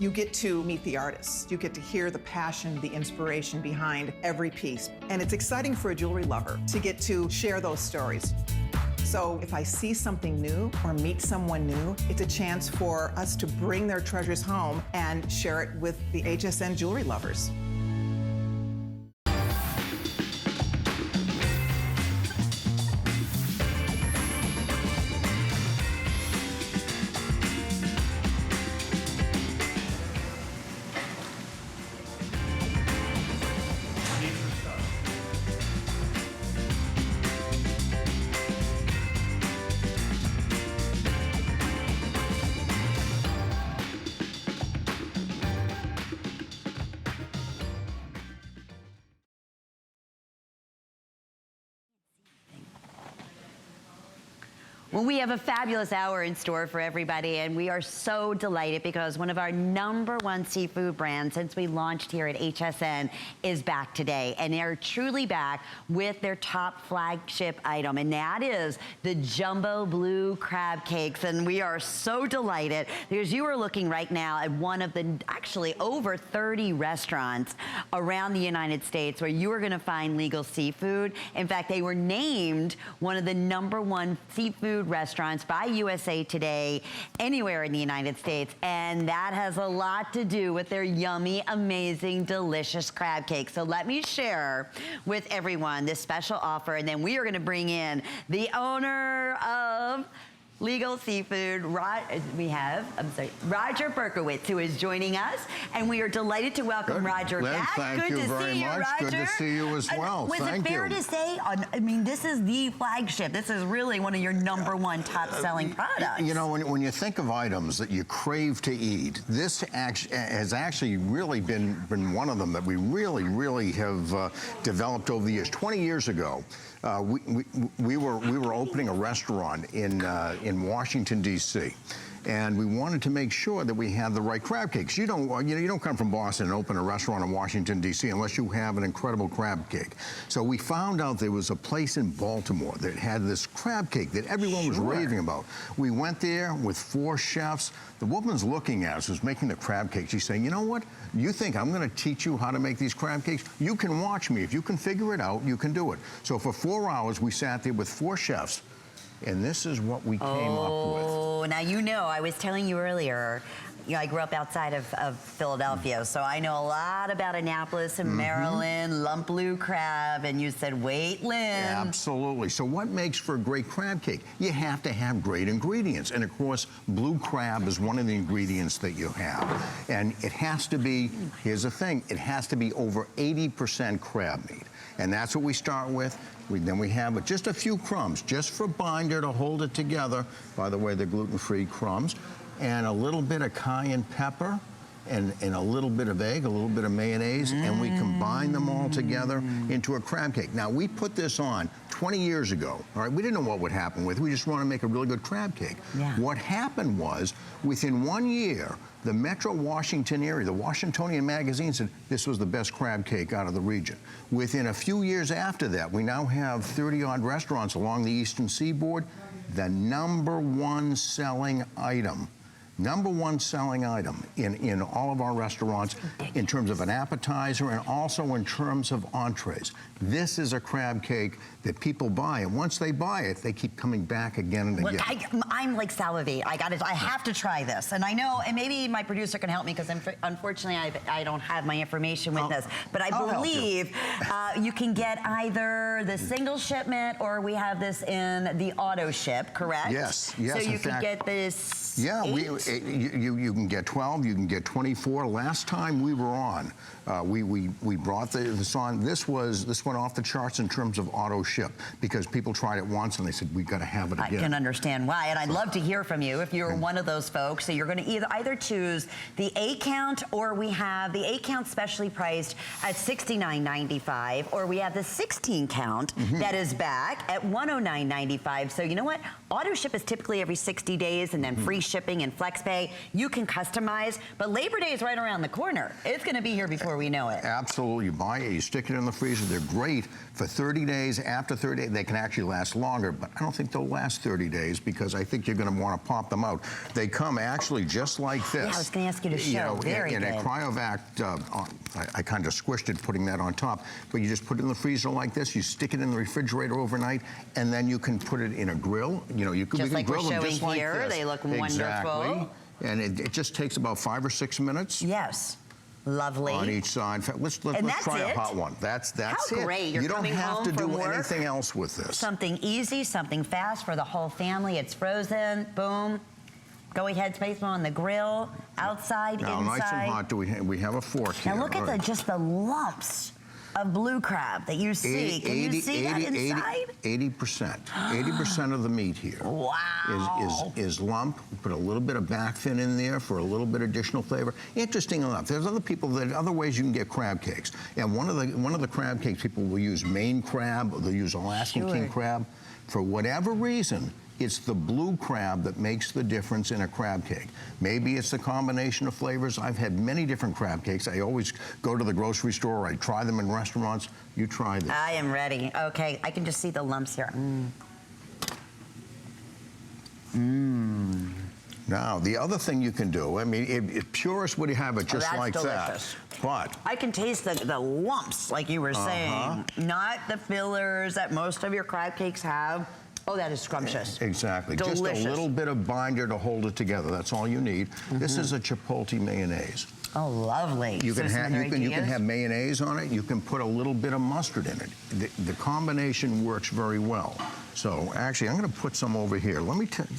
You get to meet the artists. You get to hear the passion, the inspiration behind every piece. And it's exciting for a jewelry lover to get to share those stories. So if I see something new or meet someone new, it's a chance for us to bring their treasures home and share it with the HSN jewelry lovers. Well, we have a fabulous hour in store for everybody, and we are so delighted because one of our #1 seafood brands since we launched here at HSN is back today, and they're truly back with their top flagship item, and that is the Jumbo Blue Crab Cakes. And we are so delighted because you are looking right now at one of the actually over 30 restaurants around the United States where you are going to find legal seafood. In fact, they were named one of the #1 seafood restaurants by USA Today anywhere in the United States, and that has a lot to do with their yummy, amazing, delicious crab cake. So let me share with everyone this special offer, and then we are going to bring in the owner of Legal Seafood, Roger Berkowitz, who is joining us, and we are delighted to welcome Roger back. Thank you very much. Good to see you as well. Was it fair to say, I mean, this is the flagship. This is really one of your #1 top-selling products. You know, when you think of items that you crave to eat, this has actually really been one of them that we really have developed over the years. 20 years ago, we were opening a restaurant in Washington, D.C. And we wanted to make sure that we had the right crab cakes. You don't come from Boston and open a restaurant in Washington, D.C. unless you have an incredible crab cake. So we found out there was a place in Baltimore that had this crab cake that everyone was raving about. We went there with 4 chefs. The woman's looking at us, who's making the crab cake. She's saying, you know what? You think I'm going to teach you how to make these crab cakes? You can watch me. If you can figure it out, you can do it. So for 4 hours, we sat there with 4 chefs. And this is what we came up with. Oh, now you know, I was telling you earlier, you know, I grew up outside of Philadelphia, so I know a lot about Annapolis and Maryland, lump blue crab, and you said, wait, Lynn. Absolutely. So what makes for a great crab cake? You have to have great ingredients. And of course, blue crab is one of the ingredients that you have. And it has to be, here's the thing, it has to be over 80% crab meat. And that's what we start with. Then we have just a few crumbs, just for binder to hold it together. By the way, they're gluten-free crumbs. And a little bit of cayenne pepper and a little bit of egg, a little bit of mayonnaise, and we combine them all together into a crab cake. Now, we put this on 20 years ago, all right? We didn't know what would happen with it. We just wanted to make a really good crab cake. Yeah. What happened was, within 1 year, the Metro Washington area, the Washingtonian magazine said this was the best crab cake out of the region. Within a few years after that, we now have 30-odd restaurants along the Eastern Seaboard. The #1 selling item in all of our restaurants in terms of an appetizer and also in terms of entrees. This is a crab cake that people buy, and once they buy it, they keep coming back again and again. Look, I'm like salivate. I have to try this, and I know, and maybe my producer can help me because unfortunately I don't have my information with this, but I believe you can get either the single shipment or we have this in the auto ship, correct? Yes. So you can get this. Yeah, you can get 12, you can get 24. Last time we were on, we brought this on. This went off the charts in terms of auto ship because people tried it once and they said, we've got to have it again. I can understand why, and I'd love to hear from you if you're one of those folks. So you're going to either choose the 8 count, or we have the 8 count specially priced at $69.95, or we have the 16 count that is back at $109.95. So you know what? Auto ship is typically every 60 days, and then free shipping and flex flex pay. You can customize, but Labor Day is right around the corner. It's gonna be here before we know it. Absolutely. You buy it, you stick it in the freezer. They're great for 30 days. After 30 days, they can actually last longer, but I don't think they'll last 30 days because I think you're gonna wanna pop them out. They come actually just like this. Yeah, I was gonna ask you to show. Very in good. a cryovac, I kind of squished it, putting that on top, but you just put it in the freezer like this, you stick it in the refrigerator overnight, and then you can put it in a grill. You know, you can, just we can like grill we're them showing just like here. this. They look Exactly. wonderful. And it just takes about 5 or 6 minutes. Yes. Lovely. On each side. In fact, let's try a hot one. That's How it. great. You're you don't coming have home to from do work. anything else with this. Something easy, something fast for the whole family. It's frozen. Boom. Go ahead, space on the grill, outside, now, inside. nice and hot. We have a fork here. Now look at just the lumps of blue crab that you see. Can you see that inside? 80%. 80% of the meat here Wow. is lump. Put a little bit of back fin in there for a little bit additional flavor. Interesting enough, there's other ways you can get crab cakes. And one of the crab cakes, people will use Maine crab, or they'll use Alaskan king crab. For whatever reason, it's the blue crab that makes the difference in a crab cake. Maybe it's the combination of flavors. I've had many different crab cakes. I always go to the grocery store. I try them in restaurants. You try this. I am ready. Okay, I can just see the lumps here. Now, the other thing you can do, I mean, purists would have it just like delicious. that. But I can taste the lumps, like you were saying, not the fillers that most of your crab cakes have. Oh, that is scrumptious. Exactly. Delicious. Just a little bit of binder to hold it together. That's all you need. This is a chipotle mayonnaise. Oh, lovely. You can have mayonnaise on it. You can put a little bit of mustard in it. The combination works very well. So actually, I'm going to put some over here. Let me tell you.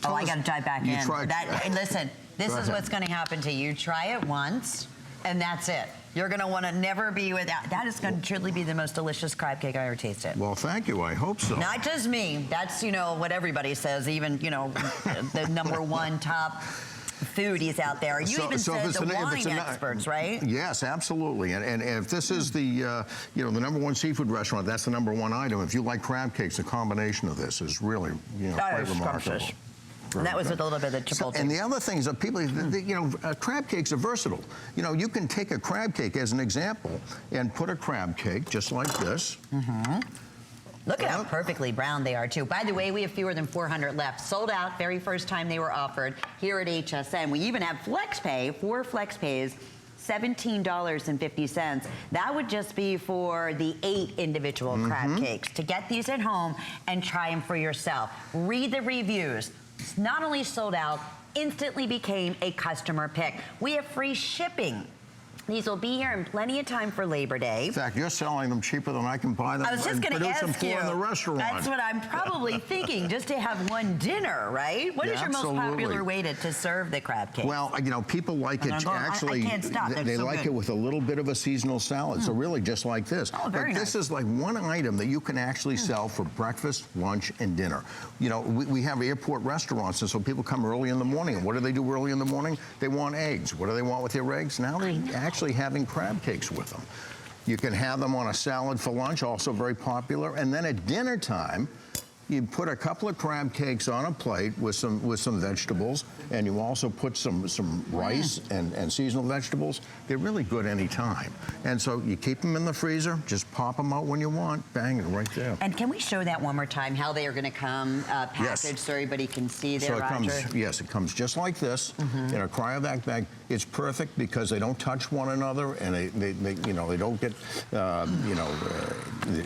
Oh, I got to dive back in. Listen, this is what's going to happen to you. Try it once, and that's it. You're going to want to never be without. That is going to truly be the most delicious crab cake I ever tasted. Well, thank you. I hope so. Not just me. That's, what everybody says, even, the #1 top foodies out there. You even said the wine experts, right? Yes, absolutely. And if this is the, the #1 seafood restaurant, that's the #1 item. If you like crab cakes, the combination of this is really, quite remarkable. And that was with a little bit of chipotle. And the other thing is that people, crab cakes are versatile. You can take a crab cake as an example and put a crab cake just like this. Look at how perfectly brown they are, too. By the way, we have fewer than 400 left. Sold out very first time they were offered here at HSN. We even have flex pay, 4 flex pays, $17.50. That would just be for the 8 individual crab cakes. To get these at home and try them for yourself. Read the reviews. It's not only sold out, instantly became a customer pick. We have free shipping. These will be here in plenty of time for Labor Day. In fact, you're selling them cheaper than I can buy them. I was just going to ask you. In the restaurant. That's what I'm probably thinking, just to have one dinner, right? What is your most popular way to serve the crab cake? Well, people like it actually. I can't stop. They so like it with a little bit of a seasonal salad. So really, just like this. Oh, very nice. This is like one item that you can actually sell for breakfast, lunch, and dinner. We have airport restaurants, and so people come early in the morning. And what do they do early in the morning? They want eggs. What do they want with their eggs? Now they actually having crab cakes with them. You can have them on a salad for lunch, also very popular. And then at dinner time, you put a couple of crab cakes on a plate with some vegetables, and you also put some rice and seasonal vegetables. They're really good any time. And so you keep them in the freezer, just pop them out when you want, bang, and right there. And can we show that one more time, how they are going to come packaged so everybody can see there, Roger? It comes just like this in a cryovac bag. It's perfect because they don't touch one another, and they don't get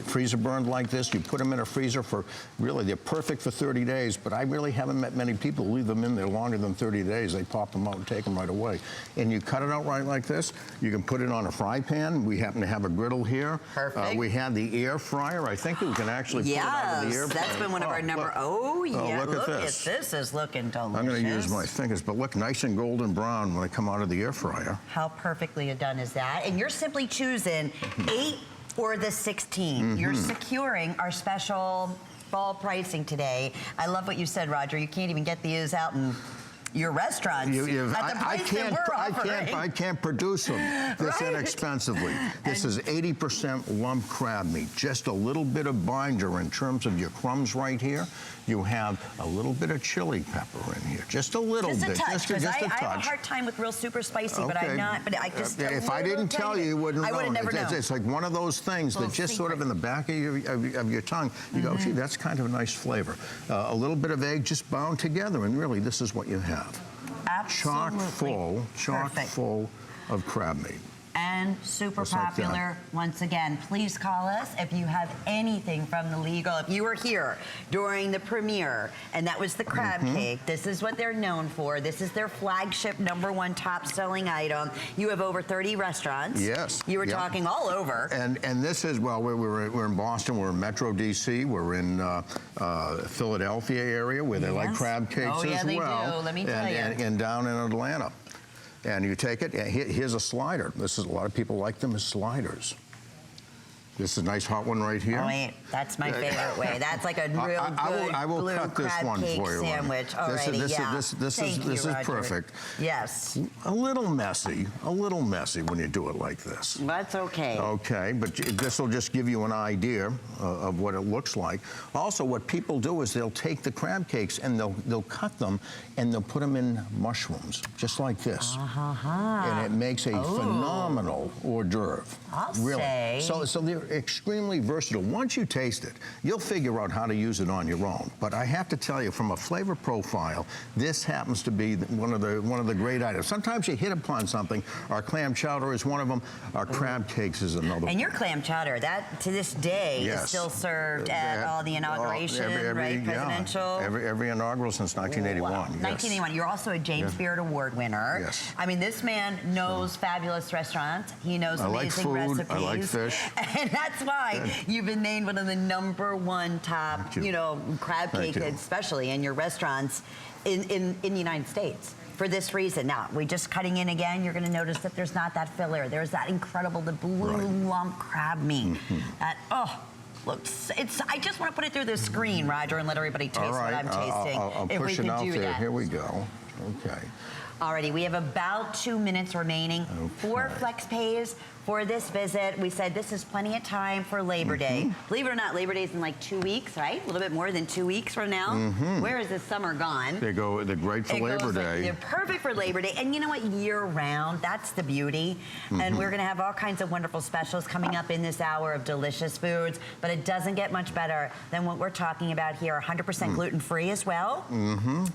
freezer burned like this. You put them in a freezer for really, they're perfect for 30 days, but I really haven't met many people who leave them in there longer than 30 days. They pop them out and take them right away. And you cut it out right like this. You can put it on a fry pan. We happen to have a griddle here. Perfect. We have the air fryer. I think we can actually put it out of the air fryer. That's been one of our look at this. This is looking delicious. I'm going to use my fingers, but look nice and golden brown when they come out of the air fryer. How perfectly done is that? And you're simply choosing 8 or the 16. You're securing our special fall pricing today. I love what you said, Roger. You can't even get these out in your restaurants at the price that we're offering. I can't produce them this inexpensively. This is 80% lump crab meat. Just a little bit of binder in terms of your crumbs right here. You have a little bit of chili pepper in here. Just a little bit. Just a touch. I have a hard time with real super spicy, but I'm not. But I just if I didn't tell you, you wouldn't know. I would have never known. It's like one of those things that just sort of in the back of your tongue, you go, gee, that's kind of a nice flavor. A little bit of egg just bound together, and really, this is what you have. Absolutely. Chock full of crab meat. And super popular. Once again, please call us if you have anything from the legal. If you were here during the premiere and that was the crab cake, this is what they're known for. This is their flagship #1 top-selling item. You have over 30 restaurants. Yes. You were talking all over. And this is, well, we're in Boston, we're in Metro DC, we're in Philadelphia area where they like crab cakes as well. Oh yeah, they do. Let me tell you. And down in Atlanta. And you take it, here's a slider. A lot of people like them as sliders. This is a nice hot one right here. Oh, wait, that's my favorite way. That's like a real good I will blue cut this crab one cake for you. sandwich. This is perfect. Yes. A little messy when you do it like this. That's okay. Okay, but this will just give you an idea of what it looks like. Also, what people do is they'll take the crab cakes and they'll cut them and they'll put them in mushrooms, just like this. And it makes a phenomenal hors d'oeuvre. I'll really. say. So they're extremely versatile. Once you taste it, you'll figure out how to use it on your own. But I have to tell you, from a flavor profile, this happens to be one of the great items. Sometimes you hit upon something. Our clam chowder is one of them. Our crab cakes is another one. And your clam chowder, that to this day is still served at all the inauguration, right? Presidential. Every inaugural since 1981. Wow. 1981. You're also a James Beard Award winner. Yes. I mean, this man knows fabulous restaurants. He knows amazing recipes. I like fish. And that's why you've been named one of the #1 top, crab cake, especially in your restaurants in the United States. For this reason. Now, we just cutting in again, you're gonna notice that there's not that filler. There's that incredible, the blue lump crab meat. That, looks, I just wanna put it through the screen, Roger, and let everybody taste what I'm tasting. I'll push it out there. Here we go. Okay. Alrighty, we have about 2 minutes remaining. 4 flex pays for this visit. We said this is plenty of time for Labor Day. Believe it or not, Labor Day is in like 2 weeks, right? A little bit more than 2 weeks from now. Where is this summer gone? They're great for Labor Day. They're perfect for Labor Day. And you know what? Year round, that's the beauty. And we're gonna have all kinds of wonderful specials coming up in this hour of delicious foods, but it doesn't get much better than what we're talking about here. 100% gluten-free as well.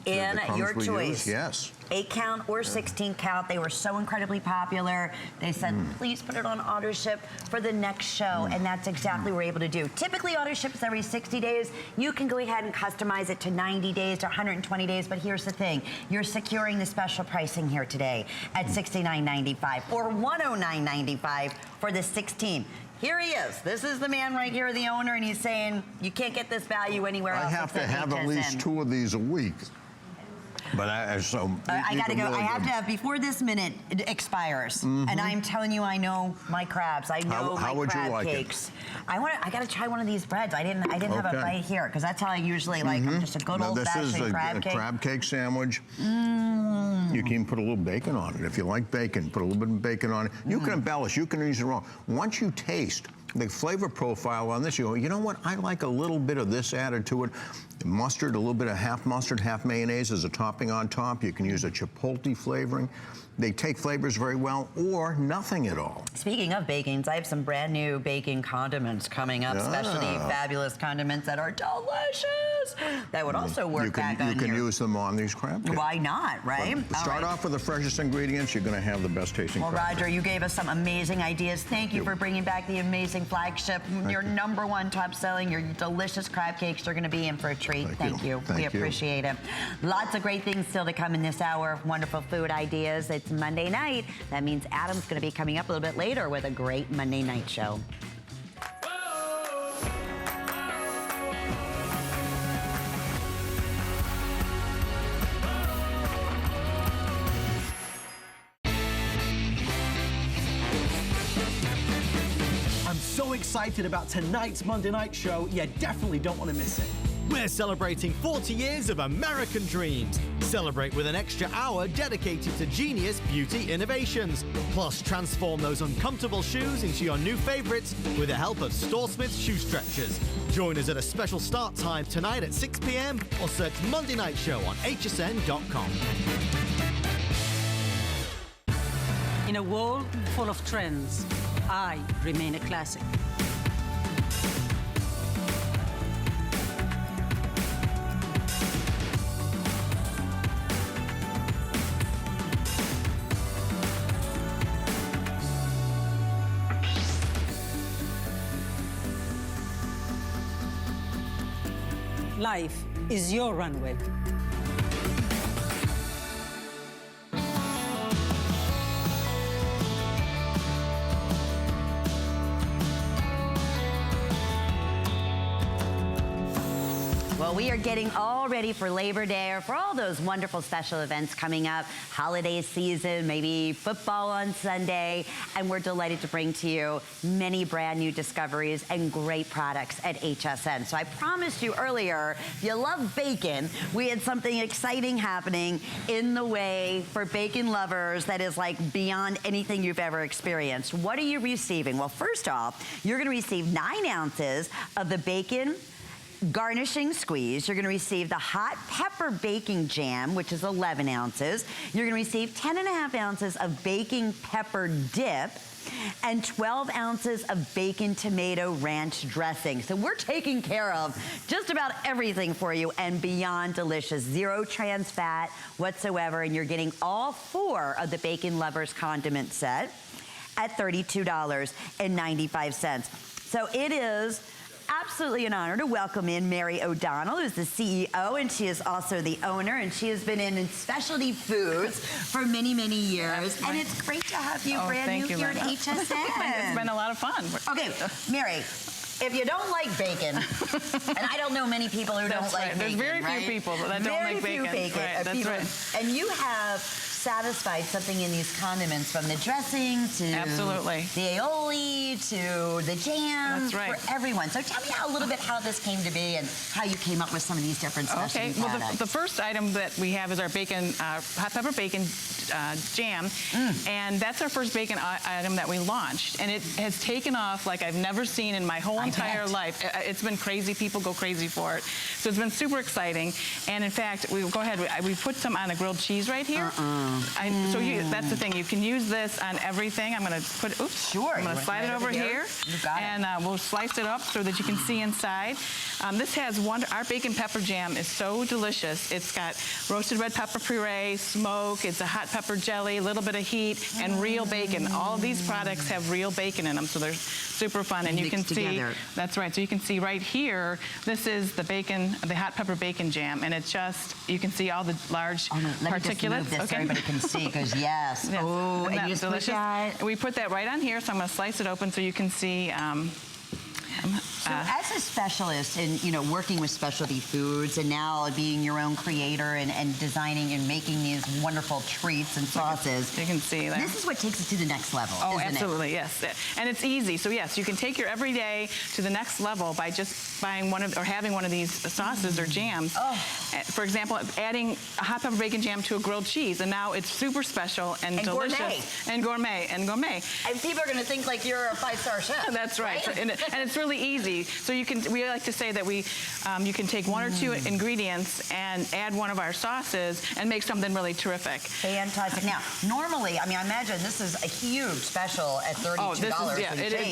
And your choice. Yes. 8 count or 16 count. They were so incredibly popular. They said, please put it on auto ship for the next show. And that's exactly what we're able to do. Typically auto ships every 60 days. You can go ahead and customize it to 90 days to 120 days. But here's the thing. You're securing the special pricing here today at $69.95 or $109.95 for the 16. Here he is. This is the man right here, the owner, and he's saying, you can't get this value anywhere else. I have to have at least 2 of these a week. But I gotta go. I have to have before this minute expires. And I'm telling you, I know my crabs. I know my crab cakes. I gotta try one of these breads. I didn't have a bite here because that's how I usually like them. Just a good old fashioned crab cake. This is a crab cake sandwich. You can even put a little bacon on it if you like bacon. Put a little bit of bacon on it. You can embellish. You can use it wrong. Once you taste the flavor profile on this, you go, you know what? I like a little bit of this added to it. Mustard, a little bit of half mustard, half mayonnaise as a topping on top. You can use a chipotle flavoring. They take flavors very well, or nothing at all. Speaking of bacons, I have some brand new bacon condiments coming up, specialty fabulous condiments that are delicious. That would also work back on here. You can use them on these crab cakes. Why not, right? Start off with the freshest ingredients. You're going to have the best tasting crab cake. Roger, you gave us some amazing ideas. Thank you for bringing back the amazing flagship. Your #1 top selling, your delicious crab cakes. You're going to be in for a treat. Thank you. We appreciate it. Lots of great things still to come in this hour of wonderful food ideas. It's Monday night. That means Adam's going to be coming up a little bit later with a great Monday night show. I'm so excited about tonight's Monday night show. You definitely don't want to miss it. We're celebrating 40 years of American dreams. Celebrate with an extra hour dedicated to genius beauty innovations. Plus, transform those uncomfortable shoes into your new favorites with the help of StoreSmith shoe stretchers. Join us at a special start time tonight at 6 p.m. or search Monday Night Show on hsn.com. In a world full of trends, I remain a classic. Life is your runway. Well, we are getting all ready for Labor Day or for all those wonderful special events coming up, holiday season, maybe football on Sunday, and we're delighted to bring to you many brand new discoveries and great products at HSN. So I promised you earlier, if you love bacon, we had something exciting happening in the way for bacon lovers that is like beyond anything you've ever experienced. What are you receiving? Well, first off, you're gonna receive 9 ounces of the bacon garnishing squeeze. You're going to receive the hot pepper baking jam, which is 11 ounces. You're going to receive 10.5 ounces of baking pepper dip and 12 ounces of bacon tomato ranch dressing. So we're taking care of just about everything for you and beyond delicious. 0 trans fat whatsoever, and you're getting all 4 of the Bacon Lovers condiment set at $32.95. So it is absolutely an honor to welcome in Mary O'Donnell, who's the CEO, and she is also the owner, and she has been in specialty foods for many, many years. And it's great to have you brand new here at HSN. It's been a lot of fun. Okay, Mary, if you don't like bacon, and I don't know many people who don't like bacon, There's very few people that don't like bacon. Very few Right, that's right. And you have satisfied something in these condiments, from the dressing to Absolutely. the aioli to the jam. That's right. For everyone. So tell me a little bit how this came to be and how you came up with some of these different specialty Okay, well, products. the first item that we have is our bacon, hot pepper bacon jam, and that's our first bacon item that we launched, and it has taken off like I've never seen in my whole entire life. It's been crazy. People go crazy for it. So it's been super exciting, and in fact, we put some on a grilled cheese right here. That's the thing. You can use this on everything. I'm going to put, Sure. I'm going to slide it over here. You got it. And we'll slice it up so that you can see inside. This has our bacon pepper jam is so delicious. It's got roasted red pepper puree, smoke, it's a hot pepper jelly, a little bit of heat, and real bacon. All of these products have real bacon in them, so they're super fun. And you can see, that's right, so you can see right here, this is the bacon, the hot pepper bacon jam, and it's just, you can see all the large particulates. Let me just move this so everybody can see, because yes. Yes. Oh, Isn't and you just delicious? put that. We put that right on here, so I'm going to slice it open so you can see. So as a specialist in, working with specialty foods and now being your own creator and designing and making these wonderful treats and sauces. You can see that. This is what takes it to the next level, Oh, isn't absolutely, it? yes. And it's easy. So yes, you can take your everyday to the next level by just buying having one of these sauces or jams. Oh. For example, adding a hot pepper bacon jam to a grilled cheese, and now it's super special and delicious. Gourmet. And gourmet. And people are going to think like you're a 5-star chef. That's right. And it's really easy. So we like to say that you can take 1 or 2 ingredients and add one of our sauces and make something really terrific. Fantastic. Now, normally, I imagine this is a huge special at $32. Oh,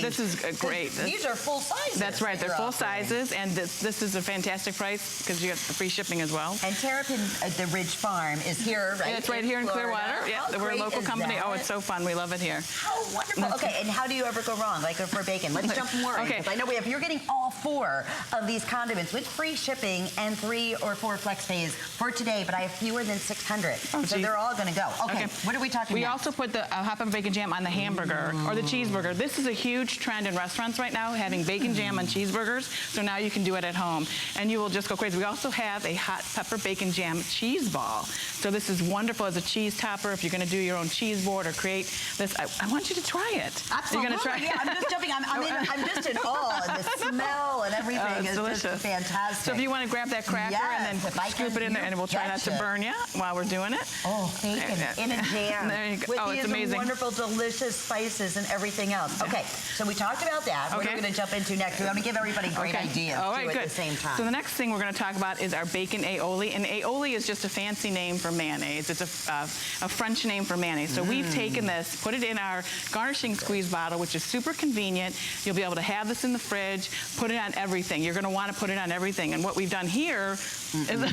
this is great. These are full sizes. That's right. They're full sizes, and this is a fantastic price because you get the free shipping as well. And Terrapin, the Ridge Farm, is here, right? Yeah, it's right here in Clearwater. Yeah, we're a local company. Oh, it's so fun. We love it here. How wonderful. Okay, and how do you ever go wrong? Like for bacon, let's jump more in. Okay. I know you're getting all 4 of these condiments with free shipping and 3 or 4 flex pays for today, but I have fewer than 600. So they're all going to go. Okay, what are we talking about? We also put the hot pepper bacon jam on the hamburger or the cheeseburger. This is a huge trend in restaurants right now, having bacon jam on cheeseburgers. So now you can do it at home, and you will just go crazy. We also have a hot pepper bacon jam cheese ball. So this is wonderful as a cheese topper if you're going to do your own cheese board or create this. I want you to try it. Absolutely. You're going to try it. Yeah, I'm just jumping. I'm just in awe of the smell and everything is delicious. just fantastic. So if you want to grab that cracker and then scoop it in there, and we'll try not to burn you while we're doing it. Oh, bacon in a jam. There you go. With Oh, it's these amazing. wonderful, delicious spices and everything else. Okay, so we talked about that. What are we going to jump into next? We want to give everybody great ideas All right, too, good. at the same time. So the next thing we're going to talk about is our bacon aioli. And aioli is just a fancy name for mayonnaise. It's a French name for mayonnaise. So we've taken this, put it in our garnishing squeeze bottle, which is super convenient. You'll be able to have this in the fridge, put it on everything. You're going to want to put it on everything. And what we've done here is...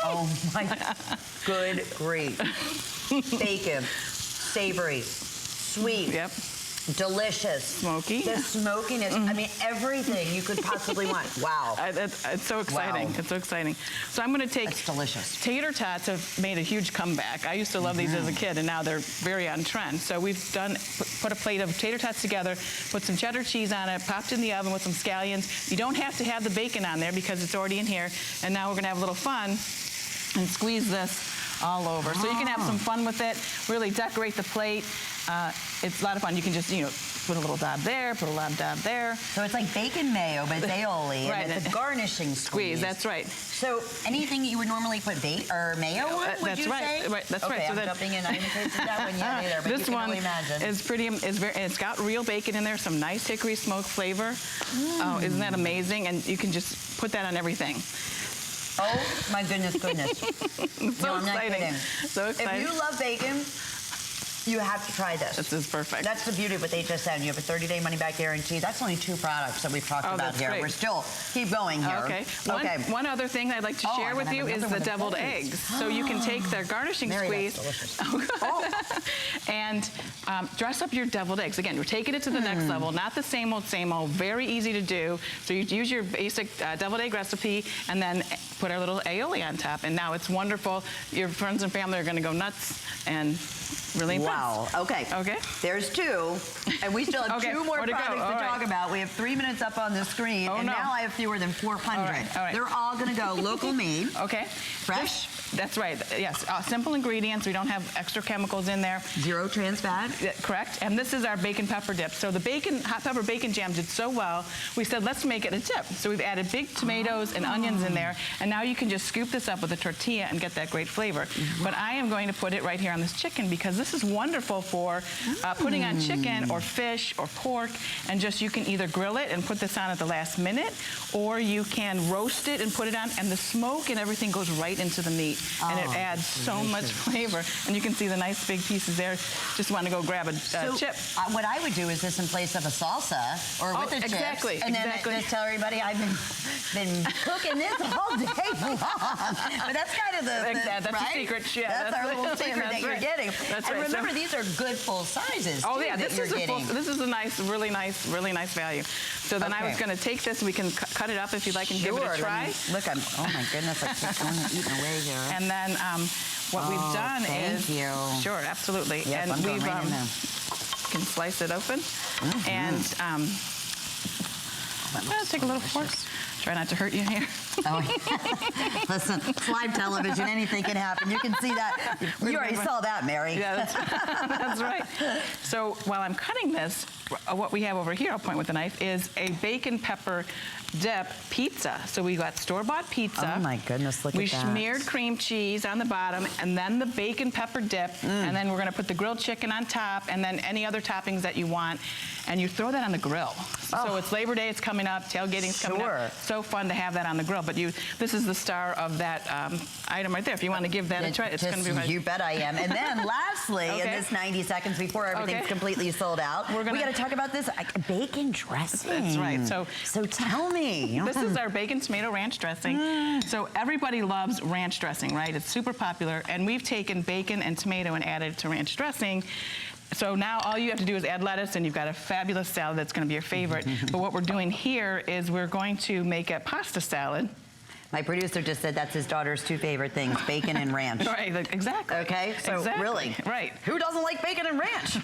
Oh my good grief. Bacon, savory, sweet. Yep. Delicious. Smoky. The smokiness. I mean, everything you could possibly want. Wow. It's so exciting. Wow. It's so exciting. So I'm going to take... It's delicious. Tater tots have made a huge comeback. I used to love these as a kid, and now they're very on trend. So we've put a plate of tater tots together, put some cheddar cheese on it, popped in the oven with some scallions. You don't have to have the bacon on there because it's already in here. And now we're going to have a little fun and squeeze this all over. So you can have some fun with it, really decorate the plate. It's a lot of fun. You can just, put a little dab there, put a little dab there. So it's like bacon mayo, but it's aioli, Right. and it's a garnishing squeeze. That's right. So anything you would normally put mayo on, would That's you right. say? Right. That's okay, right. So I'm jumping in. I haven't tasted that one yet either, but this you can one only imagine. is pretty. It's got real bacon in there, some nice hickory smoke flavor. Oh, isn't that amazing? And you can just put that on everything. Oh my goodness. So I'm not exciting. kidding. So exciting. If you love bacon, you have to try this. This is perfect. That's the beauty with HSN. You have a 30-day money-back guarantee. That's only 2 products that we've talked about that's here. great. We're still keep going here. Okay. One other thing I'd like to share I'm with gonna you have is another the one of deviled those. eggs. So you can take the garnishing Mary, squeeze that's delicious. and dress up your deviled eggs. Again, we're taking it to the next level. Not the same old, very easy to do. So you use your basic deviled egg recipe and then put our little aioli on top. And now it's wonderful. Your friends and family are going to go nuts and really impressed. Wow. Okay. Okay. There's 2, and we still have Okay, 2 more more to go. products to All talk right. about. We have 3 minutes up on the screen, and no. now I have fewer than 400. All right. They're all going to go local made. Okay. Fresh. That's right. Yes. Simple ingredients. We don't have extra chemicals in there. 0 trans fat. Correct. And this is our bacon pepper dip. So the hot pepper bacon jam did so well, we said, let's make it a dip. So we've added big tomatoes and onions in there. And now you can just scoop this up with a tortilla and get that great flavor. But I am going to put it right here on this chicken because this is wonderful for putting on chicken or fish or pork. And just you can either grill it and put this on at the last minute, or you can roast it and put it on. And the smoke and everything goes right into the meat. And it adds so much flavor. And you can see the nice big pieces there. Just want to go grab a chip. What I would do is this in place of a salsa or with the chips. Exactly. And then just tell everybody I've been cooking this all day long. But that's kind of that's right? a secret. Yeah, that's our little secret that you're getting. That's and right. remember, these are good full sizes. Oh too, yeah, that this you're is getting. this is a nice, really nice value. So then I was going to take this. We can cut it up if you'd like and give it a try. Look, oh my goodness, I keep going and eating away here. And then what we've done is... Thank you. Sure, absolutely. Yep, and I'm going we've right in there. can slice it open. And take a little fork. Try not to hurt you here. Oh, listen, it's live television. Anything can happen. You can see that. You already saw that, Mary. Yeah, that's right. So while I'm cutting this, what we have over here, I'll point with the knife, is a bacon pepper dip pizza. So we got store-bought pizza. Oh my goodness, look at that. We smeared cream cheese on the bottom, and then the bacon pepper dip, and then we're going to put the grilled chicken on top, and then any other toppings that you want, and you throw that on the grill. So it's Labor Day, it's coming up, tailgating's coming up. So fun to have that on the grill. But this is the star of that item right there. If you want to give that a try, it's going to be right. You bet I am. And then lastly, in this 90 seconds before everything's completely sold out, we got to talk about this bacon dressing. That's right. So tell me. This is our bacon tomato ranch dressing. So everybody loves ranch dressing, right? It's super popular. And we've taken bacon and tomato and added it to ranch dressing. So now all you have to do is add lettuce, and you've got a fabulous salad that's going to be your favorite. But what we're doing here is we're going to make a pasta salad. My producer just said that's his daughter's two favorite things, bacon and ranch. Right, exactly. Okay, so Exactly. really, Right. who doesn't like bacon and ranch?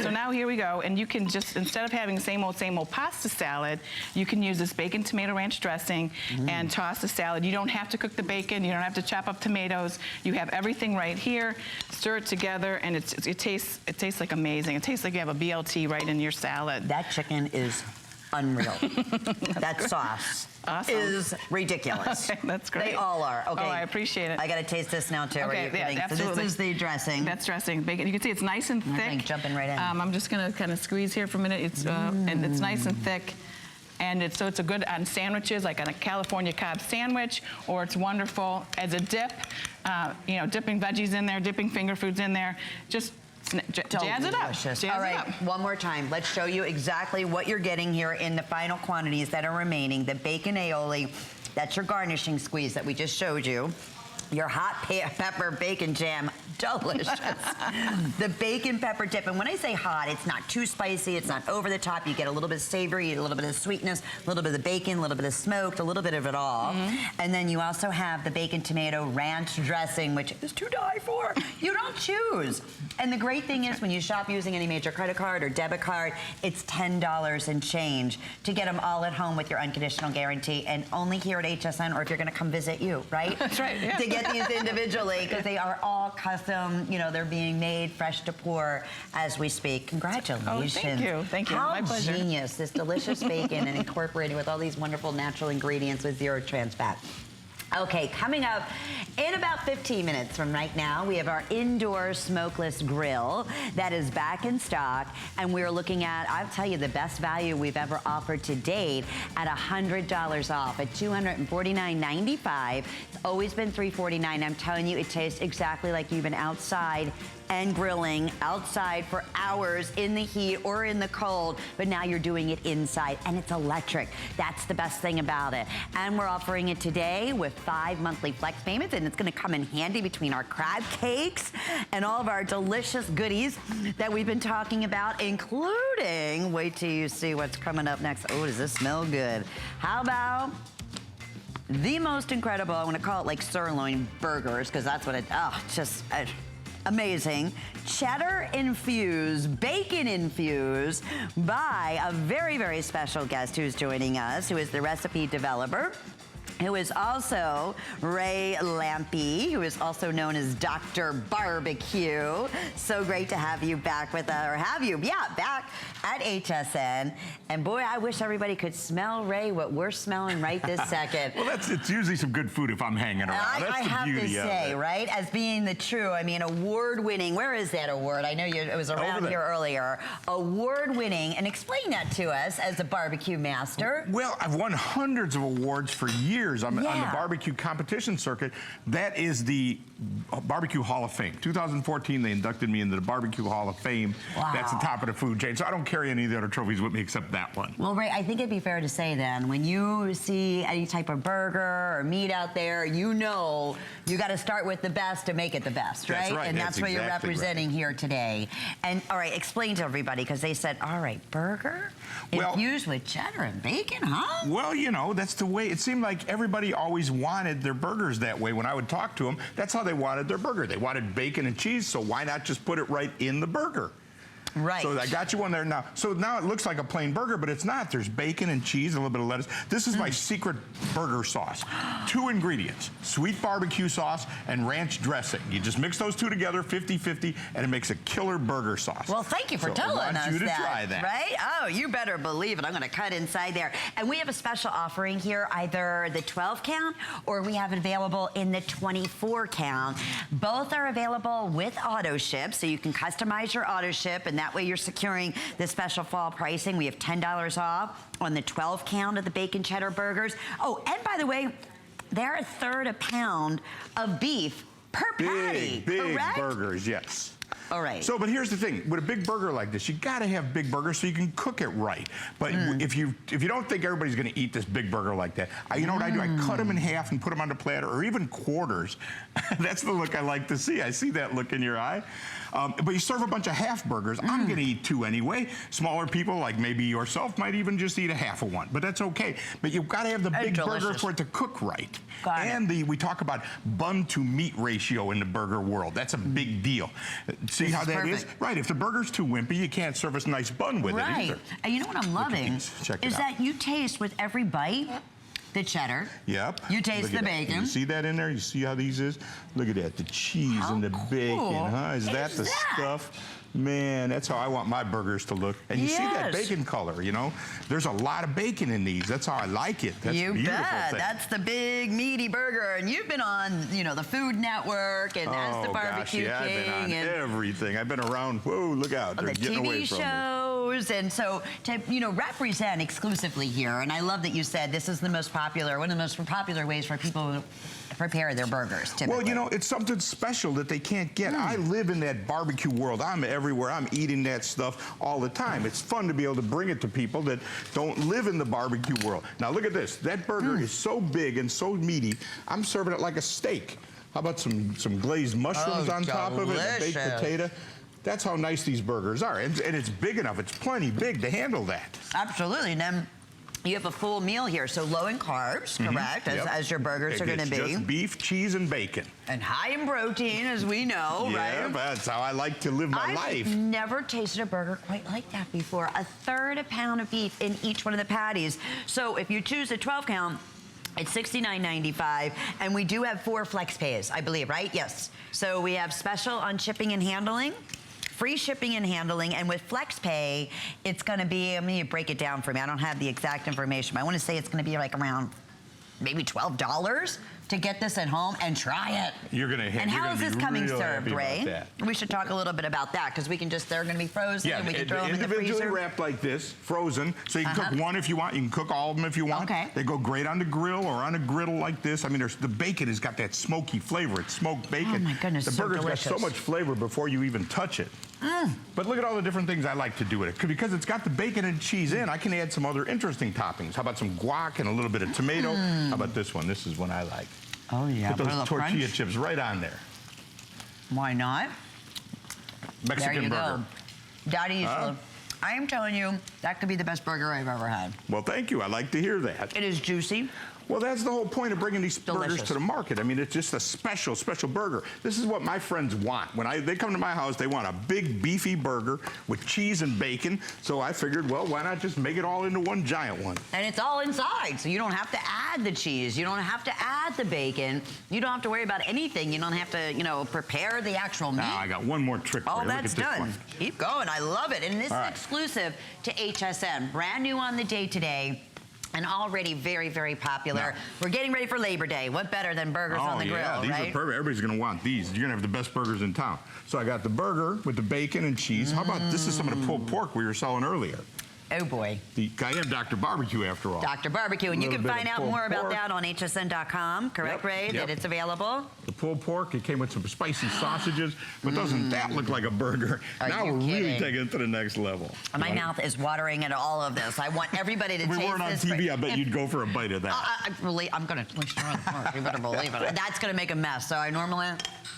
So now here we go, and you can just, instead of having same old pasta salad, you can use this bacon tomato ranch dressing and toss the salad. You don't have to cook the bacon, you don't have to chop up tomatoes. You have everything right here, stir it together, and it tastes like amazing. It tastes like you have a BLT right in your salad. That chicken is unreal. That sauce is ridiculous. Okay, that's great. They all are. Okay. Oh, I appreciate it. I got to taste this now too. Okay, yeah, So absolutely. this is the dressing. That's dressing. Bacon. You can see it's nice and thick. think jumping right in. I'm just going to kind of squeeze here for a minute. It's and it's nice and thick. And it's a good on sandwiches, like on a California Cobb sandwich, or it's wonderful as a dip. You know, dipping veggies in there, dipping finger foods in there. Just jazz it up. Delicious. Jazz All it right, up. one more time. Let's show you exactly what you're getting here in the final quantities that are remaining. The bacon aioli, that's your garnishing squeeze that we just showed you. Your hot pepper bacon jam, delicious. The bacon pepper dip, and when I say hot, it's not too spicy, it's not over the top. You get a little bit of savory, a little bit of sweetness, a little bit of the bacon, a little bit of smoked, a little bit of it all. And then you also have the bacon tomato ranch dressing, which is to die for. You don't choose. And the great thing is when you shop using any major credit card or debit card, it's $10 and change to get them all at home with your unconditional guarantee, and only here at HSN, or if you're gonna come visit you, right? That's right, yeah. To get these individually, because they are all custom, you know, they're being made fresh to pour as we speak. Congratulations. Oh, thank you. Thank you. How My pleasure. genius, this delicious bacon and incorporating with all these wonderful natural ingredients with zero trans fat. Okay, coming up in about 15 minutes from right now, we have our indoor smokeless grill that is back in stock, and we're looking at, I'll tell you, the best value we've ever offered to date at $100 off at $249.95. It's always been $349. I'm telling you, it tastes exactly like you've been outside and grilling outside for hours in the heat or in the cold, but now you're doing it inside, and it's electric. That's the best thing about it. And we're offering it today with 5 monthly flex payments, and it's gonna come in handy between our crab cakes and all of our delicious goodies that we've been talking about, including, wait till you see what's coming up next. Oh, does this smell good? How about the most incredible, I'm gonna call it like sirloin burgers, because that's what it, just amazing. Cheddar infused, bacon infused by a very, very special guest who's joining us, who is the recipe developer, who is also Ray Lampe, who is also known as Dr. Barbecue. So great to have you back with us, or have you, back at HSN. And boy, I wish everybody could smell, Ray, what we're smelling right this second. Well, it's usually some good food if I'm hanging around. That's I the have to beauty of say, it. right, as being the true, I mean, award-winning, where is that award? I know it was around here earlier. Award-winning, and explain that to us as a barbecue master. Well, I've won hundreds of awards for years. I'm on the barbecue competition circuit. That is the Barbecue Hall of Fame. 2014, they inducted me into the Barbecue Hall of Fame. Wow. That's the top of the food chain. So I don't carry any of the other trophies with me except that one. Well, Ray, I think it'd be fair to say then, when you see any type of burger or meat out there, you know you got to start with the best to make it the best, right? That's right. And that's what you're exactly representing here today. And all right, explain to everybody, because they said, all right, burger infused with cheddar and bacon, huh? Well, you know, that's the way. It seemed like everybody always wanted their burgers that way. When I would talk to them, that's how they wanted their burger. They wanted bacon and cheese, so why not just put it right in the burger? Right. So I got you one there now. So now it looks like a plain burger, but it's not. There's bacon and cheese, a little bit of lettuce. This is my secret burger sauce. 2 ingredients, sweet barbecue sauce and ranch dressing. You just mix those 2 together, 50-50, and it makes a killer burger sauce. Well, thank you for telling us that. I want you to try that. Right? Oh, you better believe it. I'm going to cut inside there. And we have a special offering here, either the 12 count or we have it available in the 24 count. Both are available with auto ship, so you can customize your auto ship, and that way you're securing the special fall pricing. We have $10 off on the 12 count of the bacon cheddar burgers. Oh, and by the way, they're a pound of beef per patty, Big correct? burgers, yes. All right. So, but here's the thing. With a big burger like this, you got to have big burgers so you can cook it right. But if you don't think everybody's going to eat this big burger like that, you know what I do? I cut them in half and put them on the platter, or even quarters. That's the look I like to see. I see that look in your eye. But you serve a bunch of half burgers. I'm going to eat 2 anyway. Smaller people, like maybe yourself, might even just eat a half of one. But that's okay. But you've got to have the big burger for it to cook right. And we talk about bun to meat ratio in the burger world. That's a big deal. See how that is? Right. If the burger's too wimpy, you can't serve us a nice bun with it either. And you know what I'm loving is that you taste with every bite the cheddar. Yep. You taste the bacon. You see that in there? You see how these is? Look at that. The cheese and the bacon, huh? Is that the stuff? Man, that's how I want my burgers to look. And you see that bacon color, you know? There's a lot of bacon in these. That's how I like it. That's you a beautiful bet. thing. That's the big meaty burger. And you've been on, you know, the Food Network and As the Barbecue King. I've been on and everything. I've been around. Whoa, look out. They're the getting away TV from me. shows. And so to, you know, represent exclusively here. And I love that you said this is the most popular, one of the most popular ways for people to prepare their burgers, typically. Well, you know, it's something special that they can't get. I live in that barbecue world. I'm everywhere. I'm eating that stuff all the time. It's fun to be able to bring it to people that don't live in the barbecue world. Now, look at this. That burger is so big and so meaty, I'm serving it like a steak. How about some glazed mushrooms on top of it, and a baked potato? That's how nice these burgers are. And it's big enough. It's plenty big to handle that. Absolutely. And then you have a full meal here, so low in carbs, correct, as your burgers are going to be. Just beef, cheese, and bacon. And high in protein, as we know, right? Yeah, that's how I like to live my life. I've never tasted a burger quite like that before. 1/3 pound of beef in each one of the patties. So if you choose a 12 count, it's $69.95, and we do have 4 flex pays, I believe, right? Yes. So we have special on shipping and handling, free shipping and handling, and with FlexPay, it's gonna be, I'm gonna break it down for me. I don't have the exact information, but I wanna say it's gonna be like around maybe $12 to get this at home and try it. You're gonna have. And how is this coming served, Ray? We should talk a little bit about that because we can just, they're gonna be frozen and we can throw them in the freezer. Individually wrapped like this, frozen. So you can cook one if you want. You can cook all of them if you want. Okay. They go great on the grill or on a griddle like this. I mean, the bacon has got that smoky flavor. It's smoked bacon. Oh my goodness, the so burger's delicious. got so much flavor before you even touch it. But look at all the different things I like to do with it. Because it's got the bacon and cheese in, I can add some other interesting toppings. How about some guac and a little bit of tomato? How about this one? This is one I like. Oh yeah, Put those tortilla chips right on there. Why not? Mexican burger. Go. Daddy, I am telling you, that could be the best burger I've ever had. Well, thank you. I like to hear that. It is juicy. Well, that's the whole point of bringing these burgers to the market. I mean, it's just a special, special burger. This is what my friends want. When they come to my house, they want a big, beefy burger with cheese and bacon. So I figured, well, why not just make it all into one giant one? And it's all inside, so you don't have to add the cheese. You don't have to add the bacon. You don't have to worry about anything. You don't have to, you know, prepare the actual meat. Now, I got one more trick for you. Oh, that's done. Keep going. I love it. And this is exclusive to HSN. Brand new on the day today. And already very, very popular. We're getting ready for Labor Day. What better than burgers on the grill, these right? are perfect. Everybody's going to want these. You're going to have the best burgers in town. So I got the burger with the bacon and cheese. How about this is some of the pulled pork we were selling earlier. Oh boy. I am Dr. Barbecue after all. Dr. Barbecue, and you can find out more about that on hsn.com, correct, Ray? That it's available? The pulled pork, it came with some spicy sausages, but doesn't that look like a burger? Now we're really taking it to the next level. My mouth is watering at all of this. I want everybody to taste this. If we weren't on TV, I bet you'd go for a bite of that. I'm going to destroy the pork. You better believe it. That's going to make a mess, so I normally...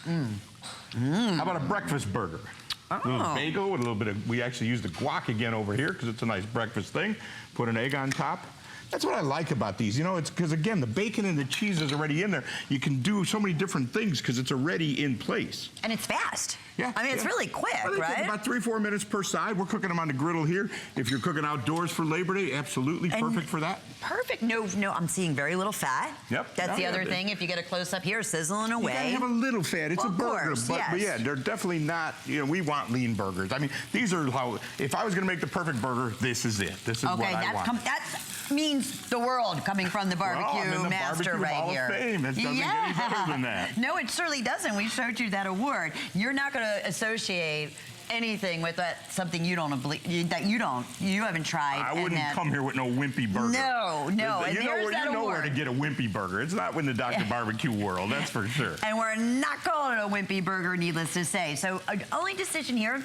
How about a breakfast burger? A little bagel with a little bit of, we actually use the guac again over here because it's a nice breakfast thing. Put an egg on top. That's what I like about these. You know, it's because, again, the bacon and the cheese is already in there. You can do so many different things because it's already in place. And it's fast. Yeah. I mean, it's really quick, right? Take about 3-4 minutes per side. We're cooking them on the griddle here. If you're cooking outdoors for Labor Day, absolutely perfect for that. Perfect. No, I'm seeing very little fat. Yep. That's the other thing. If you get a close-up here, sizzling away. You gotta have a little fat. It's a burger. But yeah, they're definitely not, you know, we want lean burgers. I mean, these are how, if I was gonna make the perfect burger, this is it. This is what I want. That means the world coming from the barbecue master right here. It doesn't get any better than that. No, it certainly doesn't. We showed you that award. You're not going to associate anything with something you don't believe you haven't tried. I wouldn't come here with no wimpy burger. No. And You know where to get a wimpy burger. It's not in the Dr. Barbecue world, that's for sure. And we're not calling it a wimpy burger, needless to say. So only decision here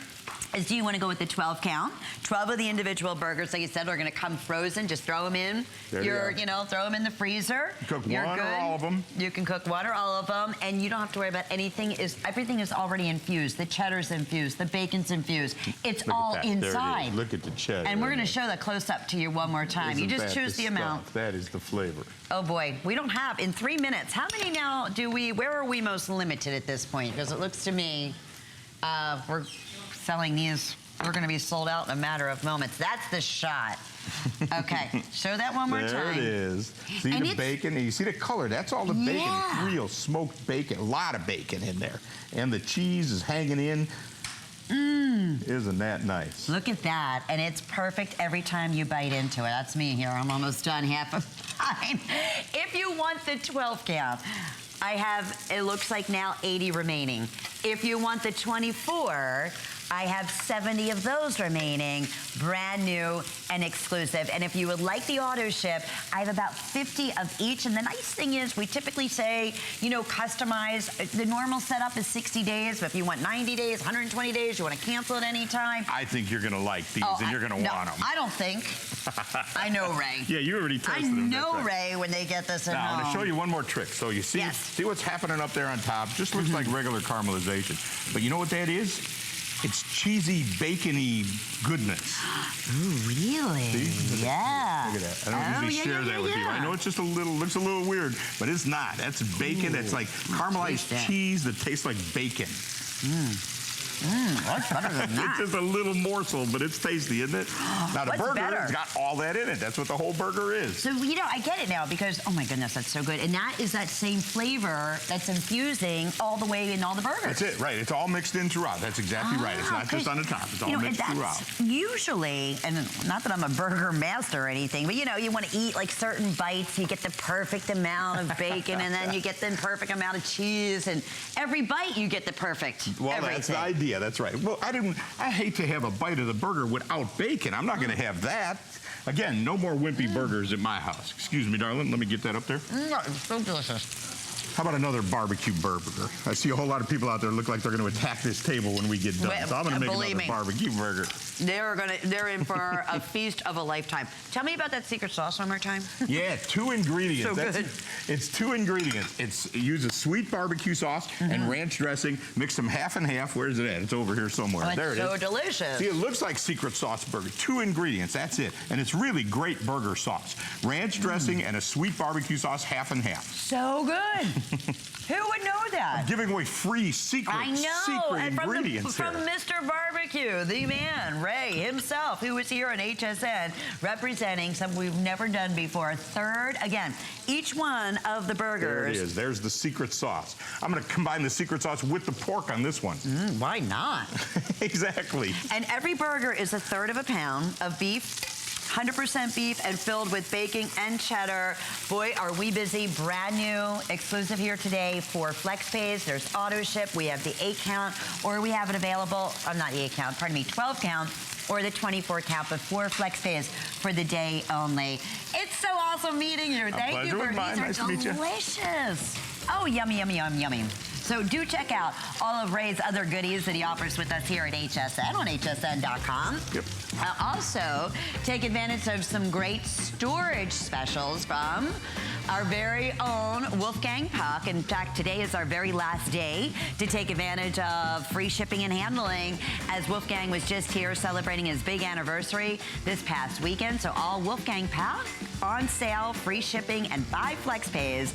is, do you want to go with the 12 count? 12 of the individual burgers, like you said, are going to come frozen. Just throw them in. Throw them in the freezer. Cook one or all of them. You can cook one or all of them, and you don't have to worry about anything. Everything is already infused. The cheddar's infused. The bacon's infused. It's all inside. Look at the cheddar. And we're going to show the close up to you one more time. You just choose the amount. That is the flavor. Oh boy, we don't have, in 3 minutes, how many now where are we most limited at this point? Because it looks to me, we're selling these, we're gonna be sold out in a matter of moments. That's the shot. Okay, show that one more time. There it is. See the bacon? And you see the color? That's all the bacon. It's real smoked bacon. A lot of bacon in there. And the cheese is hanging in. Isn't that nice? Look at that. And it's perfect every time you bite into it. That's me here. I'm almost done half of mine. If you want the 12 count, I have, it looks like now 80 remaining. If you want the 24, I have 70 of those remaining, brand new and exclusive. And if you would like the auto ship, I have about 50 of each. And the nice thing is we typically say, customize. The normal setup is 60 days, but if you want 90 days, 120 days, you want to cancel at any time. I think you're going to like these and you're going to want them. I don't think. I know Ray. Yeah, you already tasted them. I know Ray when they get this at home. Now, I'm going to show you one more trick. So you see, see what's happening up there on top? Just looks like regular caramelization. But you know what that is? It's cheesy, bacony goodness. Ooh, really? See? Yeah. Look at that. I don't usually share that with you. I know it's just looks a little weird, but it's not. That's bacon. That's like caramelized cheese that tastes like bacon. That's better than that. It's just a little morsel, but it's tasty, isn't it? Now, the burger has got all that in it. That's what the whole burger is. So, I get it now because, oh my goodness, that's so good. And that is that same flavor that's infusing all the way in all the burgers. That's it, right. It's all mixed in throughout. That's exactly right. It's not just on the top. It's all mixed throughout. Usually, and not that I'm a burger master or anything, but you want to eat like certain bites. You get the perfect amount of bacon, and then you get the perfect amount of cheese. And every bite, you get the perfect everything. That's the idea. That's right. Well, I hate to have a bite of the burger without bacon. I'm not going to have that. Again, no more wimpy burgers at my house. Excuse me, darling. Let me get that up there. It's so delicious. How about another barbecue burger? I see a whole lot of people out there look like they're going to attack this table when we get done. So I'm going to make another barbecue burger. They're in for a feast of a lifetime. Tell me about that secret sauce one more time. Yeah, 2 ingredients. So good. It's 2 ingredients. It uses sweet barbecue sauce and ranch dressing. Mix them half and half. Where's it at? It's over here somewhere. Oh, there it is. So delicious. See, it looks like secret sauce burger. 2 ingredients. That's it. And it's really great burger sauce. Ranch dressing and a sweet barbecue sauce, half and half. So good. Who would know that? I'm giving away free secret ingredients from Mr. Barbecue, the man, Ray himself, who is here on HSN representing something we've never done before. Third, again, each one of the burgers. There it is. There's the secret sauce. I'm going to combine the secret sauce with the pork on this one. Why not? Exactly. And every burger is 1/3 of a pound of beef. 100% beef and filled with bacon and cheddar. Boy, are we busy. Brand new, exclusive here today for FlexPays. There's auto ship. We have the 8 count, or we have it available, not the 8 count, pardon me, 12 count, or the 24 count, but 4 FlexPays for the day only. It's so awesome meeting you. Thank you for these are delicious. Oh, yummy, yummy, yummy, yummy. So do check out all of Ray's other goodies that he offers with us here at HSN on hsn.com. Yep. Also, take advantage of some great storage specials from our very own Wolfgang Puck. In fact, today is our very last day to take advantage of free shipping and handling, as Wolfgang was just here celebrating his big anniversary this past weekend. So all Wolfgang Puck on sale, free shipping, and 5 FlexPays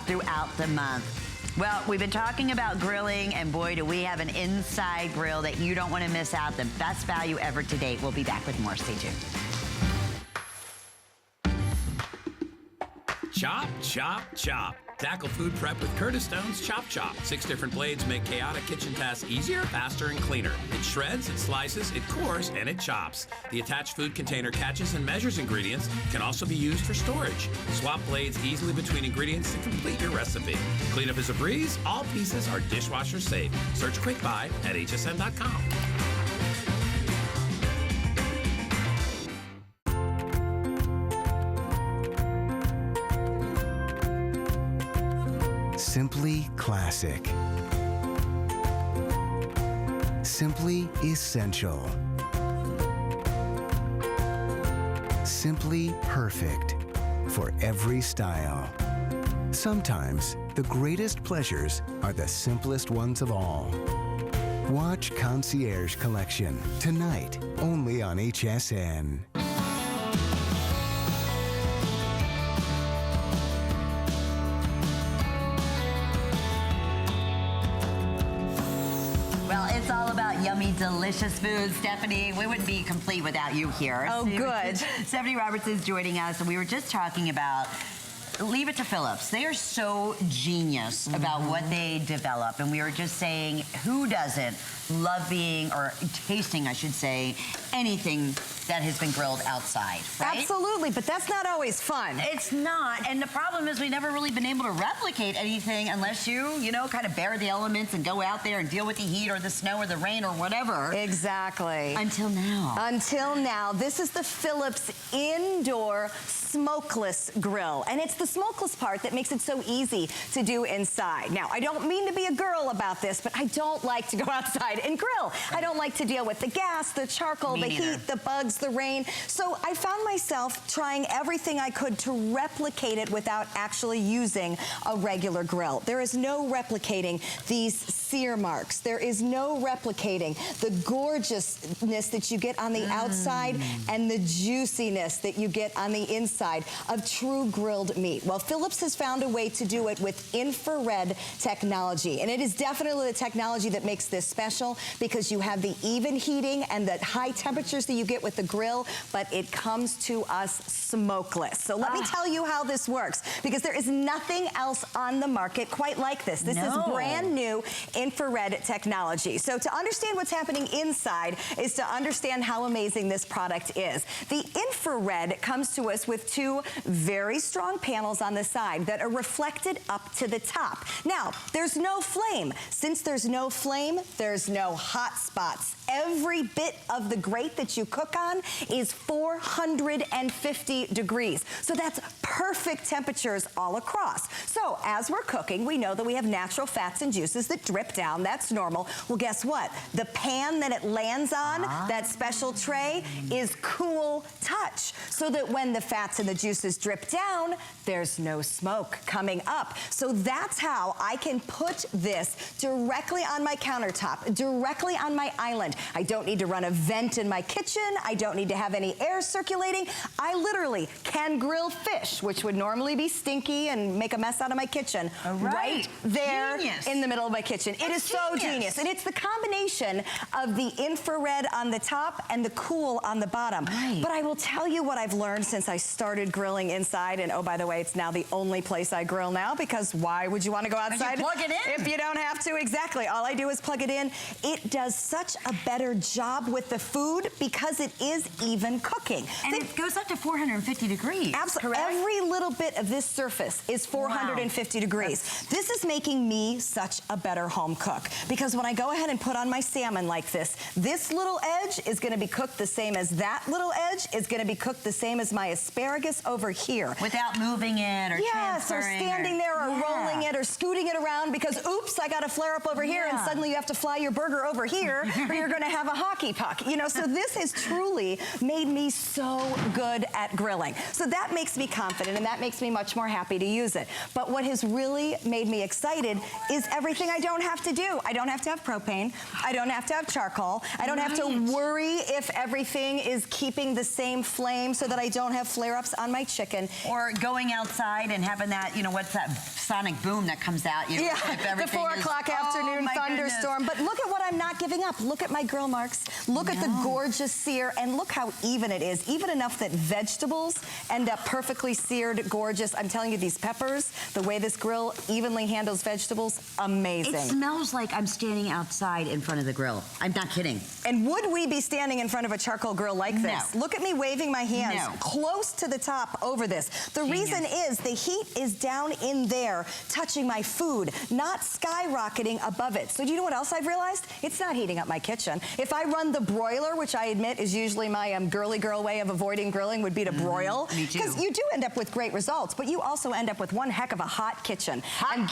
throughout the month. Well, we've been talking about grilling, and boy, do we have an inside grill that you don't want to miss out. The best value ever to date. We'll be back with more. Stay tuned. Chop, chop, chop. Tackle food prep with Curtis Stone's Chop Chop. 6 different blades make chaotic kitchen tasks easier, faster, and cleaner. It shreds, it slices, it cores, and it chops. The attached food container catches and measures ingredients, can also be used for storage. Swap blades easily between ingredients to complete your recipe. Cleanup is a breeze. All pieces are dishwasher safe. Search Quick Buy at hsn.com. Simply classic. Simply essential. Simply perfect for every style. Sometimes the greatest pleasures are the simplest ones of all. Watch Concierge Collection tonight, only on HSN. It's all about yummy, delicious food. Stephanie, we wouldn't be complete without you here. Oh, good. Stephanie Roberts is joining us, and we were just talking about Leave It to Phillips. They are so genius about what they develop, and we were just saying, who doesn't love being, or tasting, I should say, anything that has been grilled outside, right? Absolutely, but that's not always fun. It's not, and the problem is we've never really been able to replicate anything unless you know, kind of bear the elements and go out there and deal with the heat or the snow or the rain or whatever. Exactly. Until now. Until now. This is the Phillips Indoor Smokeless Grill, and it's the smokeless part that makes it so easy to do inside. Now, I don't mean to be a girl about this, but I don't like to go outside and grill. I don't like to deal with the gas, the charcoal, the heat, the bugs, the rain. So I found myself trying everything I could to replicate it without actually using a regular grill. There is no replicating these sear marks. There is no replicating the gorgeousness that you get on the outside and the juiciness that you get on the inside of true grilled meat. Well, Phillips has found a way to do it with infrared technology, and it is definitely the technology that makes this special, because you have the even heating and the high temperatures that you get with the grill, but it comes to us smokeless. So let me tell you how this works, because there is nothing else on the market quite like this. This is brand new infrared technology. So to understand what's happening inside is to understand how amazing this product is. The infrared comes to us with two very strong panels on the side that are reflected up to the top. Now, there's no flame. Since there's no flame, there's no hot spots. Every bit of the grate that you cook on is 450 degrees. So that's perfect temperatures all across. So as we're cooking, we know that we have natural fats and juices that drip down. That's normal. Well, guess what? The pan that it lands on, that special tray, is cool touch, so that when the fats and the juices drip down, there's no smoke coming up. So that's how I can put this directly on my countertop, directly on my island. I don't need to run a vent in my kitchen. I don't need to have any air circulating. I literally can grill fish, which would normally be stinky and make a mess out of my kitchen, right there in the middle of my kitchen. It is so genius. And it's the combination of the infrared on the top and the cool on the bottom. But I will tell you what I've learned since I started grilling inside, and oh, by the way, it's now the only place I grill now, because why would you want to go outside? Plug it in. If you don't have to, exactly. All I do is plug it in. It does such a better job with the food because it is even cooking. And it goes up to 450 degrees. Absolutely. Every little bit of this surface is 450 degrees. This is making me such a better home cook, because when I go ahead and put on my salmon like this little edge is going to be cooked the same as that little edge is going to be cooked the same as my asparagus over here. Without moving it or transferring. Or standing there or rolling it or scooting it around because, oops, I got a flare up over here, and suddenly you have to fly your burger over here or you're going to have a hockey puck. You know, so this has truly made me so good at grilling. So that makes me confident, and that makes me much more happy to use it. But what has really made me excited is everything I don't have to do. I don't have to have propane. I don't have to have charcoal. I don't have to worry if everything is keeping the same flame so that I don't have flare-ups on my chicken. Or going outside and having that, you know, what's that sonic boom that comes out? You know, the 4 o'clock afternoon thunderstorm. But look at what I'm not giving up. Look at my grill marks. Look at the gorgeous sear, and look how even it is. Even enough that vegetables end up perfectly seared, gorgeous. I'm telling you, these peppers, the way this grill evenly handles vegetables, amazing. It smells like I'm standing outside in front of the grill. I'm not kidding. And would we be standing in front of a charcoal grill like this? Look at me waving my hands close to the top over this. The reason is the heat is down in there, touching my food, not skyrocketing above it. So do you know what else I've realized? It's not heating up my kitchen. can. If I run the broiler, which I admit is usually my girly girl way of avoiding grilling, would be to broil. Me too. Because you do end up with great results, but you also end up with one heck of a hot kitchen.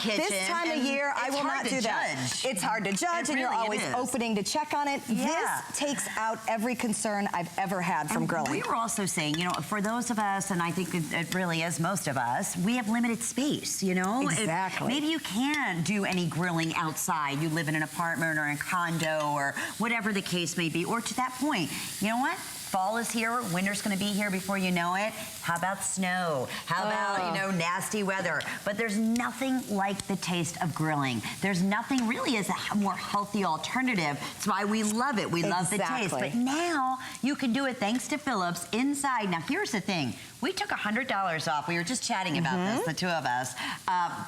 This time of year, I will not do that. It's hard to judge, and you're always opening to check on it. This takes out every concern I've ever had from grilling. We were also saying, you know, for those of us, and I think it really is most of us, we have limited space, you know? Exactly. Maybe you can't do any grilling outside. You live in an apartment or a condo or whatever the case may be. Or to that point, you know what? Fall is here, winter's gonna be here before you know it. How about snow? How about, you know, nasty weather? But there's nothing like the taste of grilling. There's nothing really as a more healthy alternative. That's why we love it. We love the taste. But now you can do it thanks to Philips inside. Now here's the thing. We took $100 off. We were just chatting about this, the two of us,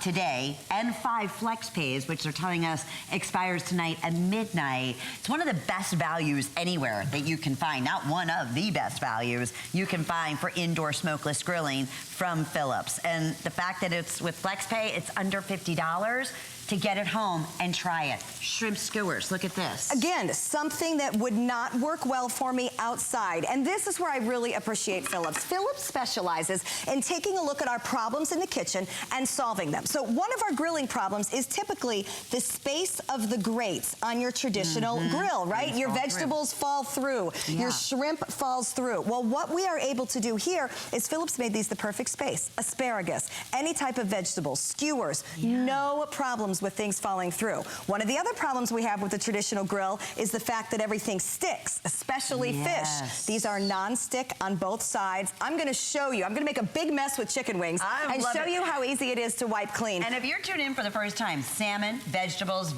today, and 5 flex pays, which they're telling us expires tonight at midnight. It's one of the best values anywhere that you can find, not one of the best values you can find for indoor smokeless grilling from Philips. And the fact that it's with flex pay, it's under $50 to get it home and try it. Shrimp skewers, look at this. Again, something that would not work well for me outside. And this is where I really appreciate Philips. Philips specializes in taking a look at our problems in the kitchen and solving them. So one of our grilling problems is typically the space of the grates on your traditional grill, right? Your vegetables fall through, your shrimp falls through. Well, what we are able to do here is Philips made these the perfect space. Asparagus, any type of vegetables, skewers, no problems with things falling through. One of the other problems we have with the traditional grill is the fact that everything sticks, especially fish. These are non-stick on both sides. I'm gonna show you. I'm gonna make a big mess with chicken wings and show you how easy it is to wipe clean. And if you're tuned in for the first time, salmon, vegetables.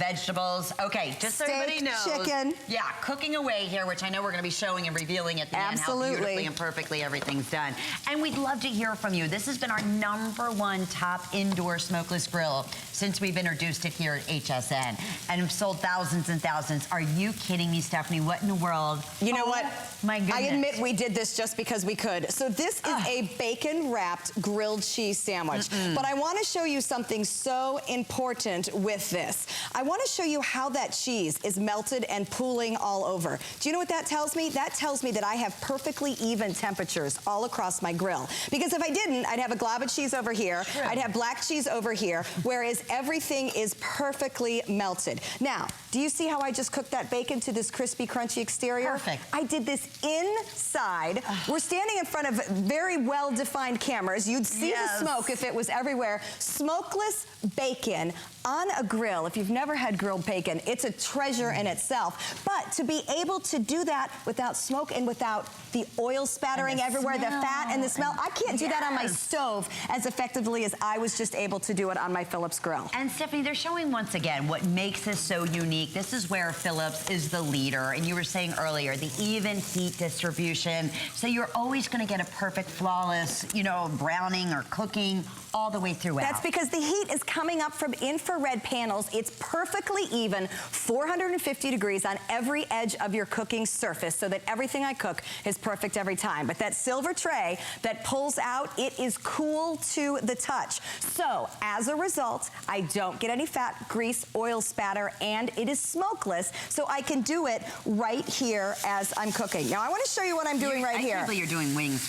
Okay, just so everybody knows. Chicken. Yeah, cooking away here, which I know we're gonna be showing and revealing at the end how beautifully and perfectly everything's done. And we'd love to hear from you. This has been our #1 top indoor smokeless grill since we've introduced it here at HSN and have sold thousands and thousands. Are you kidding me, Stephanie? What in the world? You know what? My goodness. I admit we did this just because we could. So this is a bacon-wrapped grilled cheese sandwich. But I want to show you something so important with this. I want to show you how that cheese is melted and pooling all over. Do you know what that tells me? That tells me that I have perfectly even temperatures all across my grill. Because if I didn't, I'd have a glob of cheese over here. I'd have black cheese over here, whereas everything is perfectly melted. Now, do you see how I just cooked that bacon to this crispy, crunchy exterior? Perfect. I did this inside. We're standing in front of very well-defined cameras. You'd see the smoke if it was everywhere. Smokeless bacon on a grill. If you've never had grilled bacon, it's a treasure in itself. But to be able to do that without smoke and without the oil spattering everywhere, the fat and the smell, I can't do that on my stove as effectively as I was just able to do it on my Philips grill. And Stephanie, they're showing once again what makes this so unique. This is where Philips is the leader. And you were saying earlier, the even heat distribution. So you're always going to get a perfect, flawless, you know, browning or cooking all the way throughout. That's because the heat is coming up from infrared panels. It's perfectly even, 450 degrees on every edge of your cooking surface so that everything I cook is perfect every time. But that silver tray that pulls out, it is cool to the touch. So as a result, I don't get any fat, grease, oil spatter, and it is smokeless, so I can do it right here as I'm cooking. Now I want to show you what I'm doing right here. You're doing wings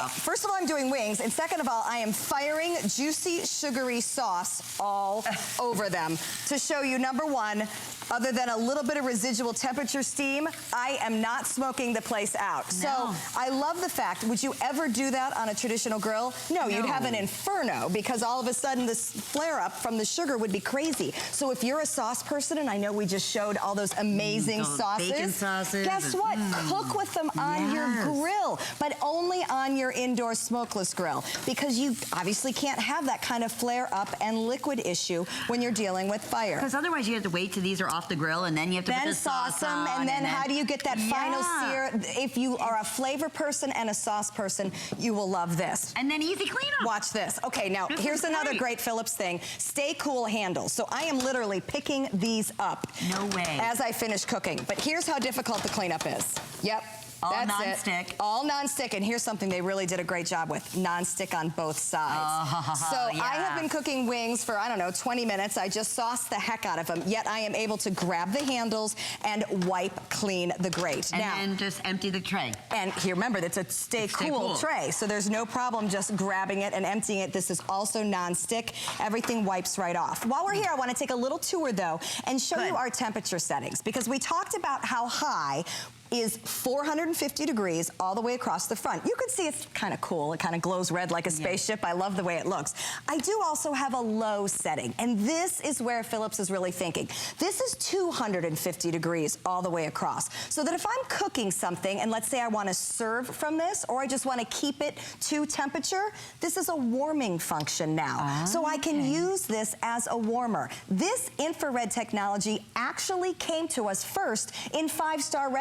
First of all, I'm doing wings, and second of all, I am firing juicy, sugary sauce all over them to show you, #1, other than a little bit of residual temperature steam, I am not smoking the place out. So I love the fact, would you ever do that on a traditional grill? No, you'd have an inferno because all of a sudden this flare up from the sugar would be crazy. So if you're a sauce person, and I know we just showed all those amazing sauces, bacon sauces, guess what? Cook with them on your grill, but only on your indoor smokeless grill, because you obviously can't have that kind of flare up and liquid issue when you're dealing with fire. Because otherwise you have to wait till these are off the grill, and then you have to put the sauce on. And then how do you get that final sear? If you are a flavor person and a sauce person, you will love this. And then easy cleanup. Watch this. Okay, now here's another great Philips thing. Stay cool handles. So I am literally picking these up. No way. As I finish cooking. But here's how difficult the cleanup is. Yep. All That's non-stick. it. All non-stick. And here's something they really did a great job with. Non-stick on both sides. So yeah. I have been cooking wings for, I don't know, 20 minutes. I just sauced the heck out of them. Yet I am able to grab the handles and wipe clean the grate. And now, then just empty the tray. and here, remember, it's a stay cool tray. So there's no problem just grabbing it and emptying it. This is also non-stick. Everything wipes right off. While we're here, I want to take a little tour, though, and show you our temperature settings. Because we talked about how high is 450 degrees all the way across the front. You can see it's kind of cool. It kind of glows red like a spaceship. I love the way it looks. I do also have a low setting, and this is where Philips is really thinking. This is 250 degrees all the way across. So that if I'm cooking something, and let's say I want to serve from this, or I just want to keep it to temperature, this is a warming function now. So I can use this as a warmer. This infrared technology actually came to us first in five-star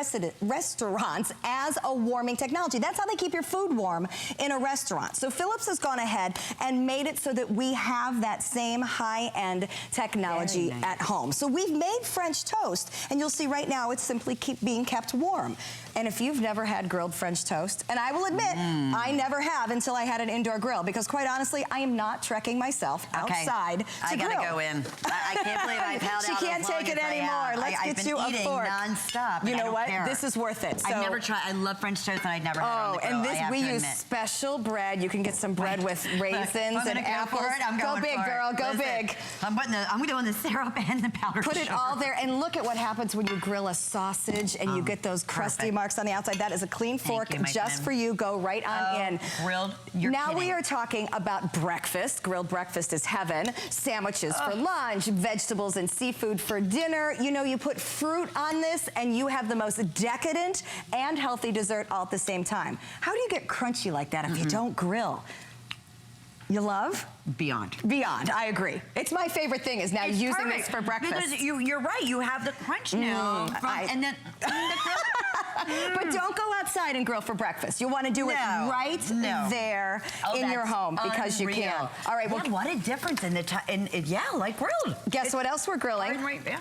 restaurants as a warming technology. That's how they keep your food warm in a restaurant. So Philips has gone ahead and made it so that we have that same high-end technology at home. So we've made French toast, and you'll see right now it's simply being kept warm. And if you've never had grilled French toast, and I will admit, I never have until I had an indoor grill, because quite honestly, I am not trekking myself outside to grill. I gotta go in. I can't believe I've held out. She can't take it anymore. Let's get you a fork. Non-stop. You know what? This is worth it. So, I've never tried. I love French toast, and I'd never had it on the grill. And this, we use special bread. You can get some bread with raisins and apples. Go big, girl. Go big. I'm doing the syrup and the powdered sugar. Put it all there, and look at what happens when you grill a sausage and you get those crusty marks on the outside. That is a clean fork just for you. Go right on in. Grilled. Now we are talking about breakfast. Grilled breakfast is heaven. Sandwiches for lunch, vegetables and seafood for dinner. You know, you put fruit on this, and you have the most decadent and healthy dessert all at the same time. How do you get crunchy like that if you don't grill? You love? Beyond. Beyond, I agree. It's my favorite thing is now using this for breakfast. Because you're right, you have the crunch now. And then But don't go outside and grill for breakfast. You want to do it right there in your home, because you can. All right. Well, what a difference in the like grilled. Guess what else we're grilling?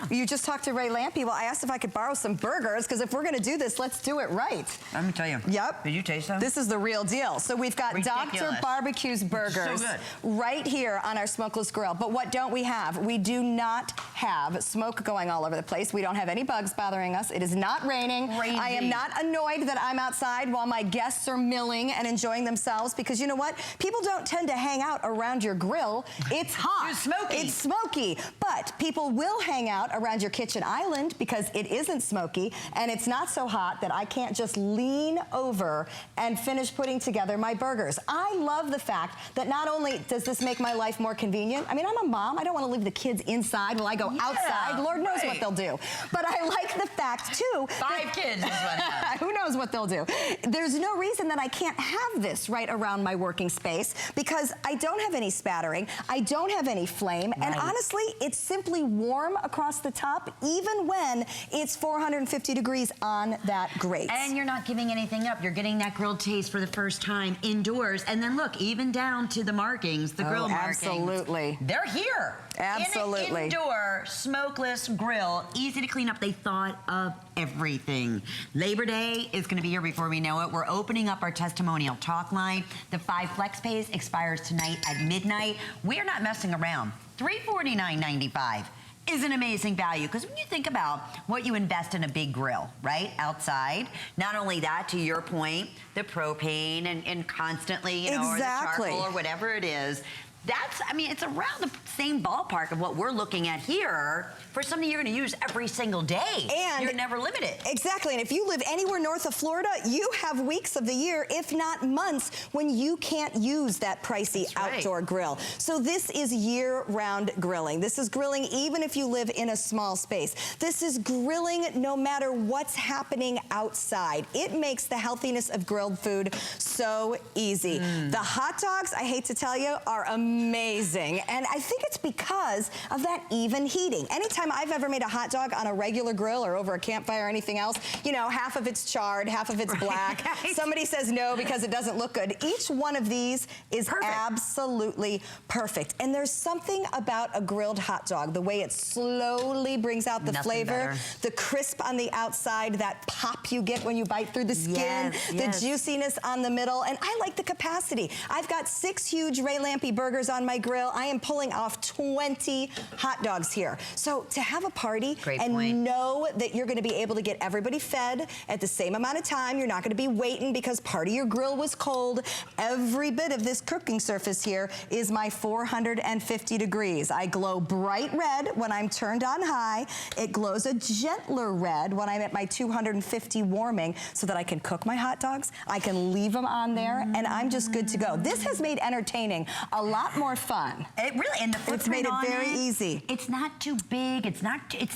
You just talked to Ray Lampe. Well, I asked if I could borrow some burgers, because if we're going to do this, let's do it right. Let me tell you. Yep. Did you taste them? This is the real deal. So we've got Dr. Barbecue's burgers right here on our smokeless grill. But what don't we have? We do not have smoke going all over the place. We don't have any bugs bothering us. It is not raining. I am not annoyed that I'm outside while my guests are milling and enjoying themselves, because you know what? People don't tend to hang out around your grill. It's hot. It's smoky. It's smoky. But people will hang out around your kitchen island, because it isn't smoky and it's not so hot that I can't just lean over and finish putting together my burgers. I love the fact that not only does this make my life more convenient, I mean, I'm a mom. I don't want to leave the kids inside while I go outside. Lord knows what they'll do. But I like the fact, too. 5 kids is what who knows what they'll do. There's no reason that I can't have this right around my working space, because I don't have any spattering. I don't have any flame. And honestly, it's simply warm across the top, even when it's 450 degrees on that grate. And you're not giving anything up. You're getting that grilled taste for the first time indoors. And then look, even down to the markings, the grill markings. Absolutely. They're here. Absolutely. In an indoor smokeless grill, easy to clean up. They thought of everything. Labor Day is going to be here before we know it. We're opening up our testimonial talk line. The 5 flex pays expires tonight at midnight. We are not messing around. $349.95 is an amazing value, because when you think about what you invest in a big grill, right, outside, not only that, to your point, the propane and constantly, you know, or the charcoal or whatever it is, that's, I mean, it's around the same ballpark of what we're looking at here for something you're going to use every single day. And you're never limited. Exactly. And if you live anywhere north of Florida, you have weeks of the year, if not months, when you can't use that pricey outdoor grill. So this is year-round grilling. This is grilling even if you live in a small space. This is grilling no matter what's happening outside. It makes the healthiness of grilled food so easy. The hot dogs, I hate to tell you, are amazing. amazing. And I think it's because of that even heating. Anytime I've ever made a hot dog on a regular grill or over a campfire or anything else, you know, half of it's charred, half of it's black. Somebody says no because it doesn't look good. Each one of these is absolutely perfect. And there's something about a grilled hot dog, the way it slowly brings out the flavor, the crisp on the outside, that pop you get when you bite through the skin, the juiciness on the middle, and I like the capacity. I've got 6 huge Ray Lampe burgers on my grill. I am pulling off 20 hot dogs here. So to have a party and know that you're gonna be able to get everybody fed at the same amount of time, you're not gonna be waiting because part of your grill was cold. Every bit of this cooking surface here is my 450 degrees. I glow bright red when I'm turned on high. It glows a gentler red when I'm at my 250 warming so that I can cook my hot dogs, I can leave them on there, and I'm just good to go. This has made entertaining a lot more fun. It really, and the footprint it's made it very easy. It's not too big, it's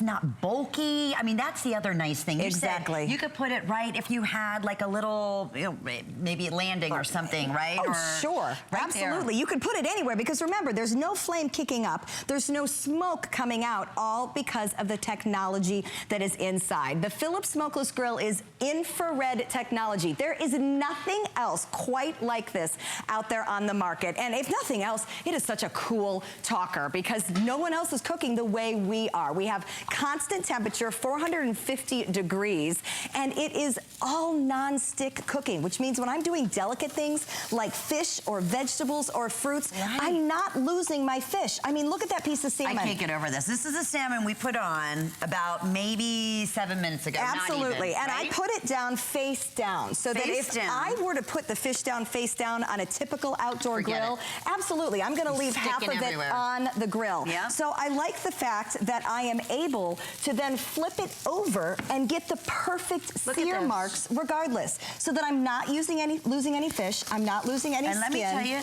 not bulky. I mean, that's the other nice thing. You said you could put it right if you had like a little, you know, maybe landing or something, right? Oh, or sure, absolutely. You could put it anywhere because remember, there's no flame kicking up, there's no smoke coming out, all because of the technology that is inside. The Philips Smokeless Grill is infrared technology. There is nothing else quite like this out there on the market. And if nothing else, it is such a cool talker because no one else is cooking the way we are. We have constant temperature, 450 degrees, and it is all non-stick cooking, which means when I'm doing delicate things like fish or vegetables or fruits, I'm not losing my fish. I mean, look at that piece of salmon. I can't get over this. This is a salmon we put on about maybe 7 minutes ago. Absolutely. Not even, and I put it down face down so that if I were to put the fish down face down on a typical outdoor grill, absolutely, I'm gonna leave half of it on the grill. So I like the fact that I am able to then flip it over and get the perfect sear marks regardless, so that I'm not losing any fish, I'm not losing any skin. And let me tell you,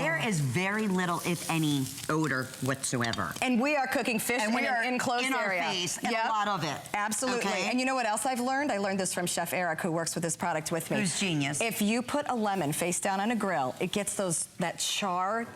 there is very little, if any, odor whatsoever. And we are cooking fish and in an enclosed in area. Our face, and a lot of it. Absolutely. And you know what else I've learned? I learned this from Chef Eric, who works with this product with me. Who's genius. If you put a lemon face down on a grill, it gets that char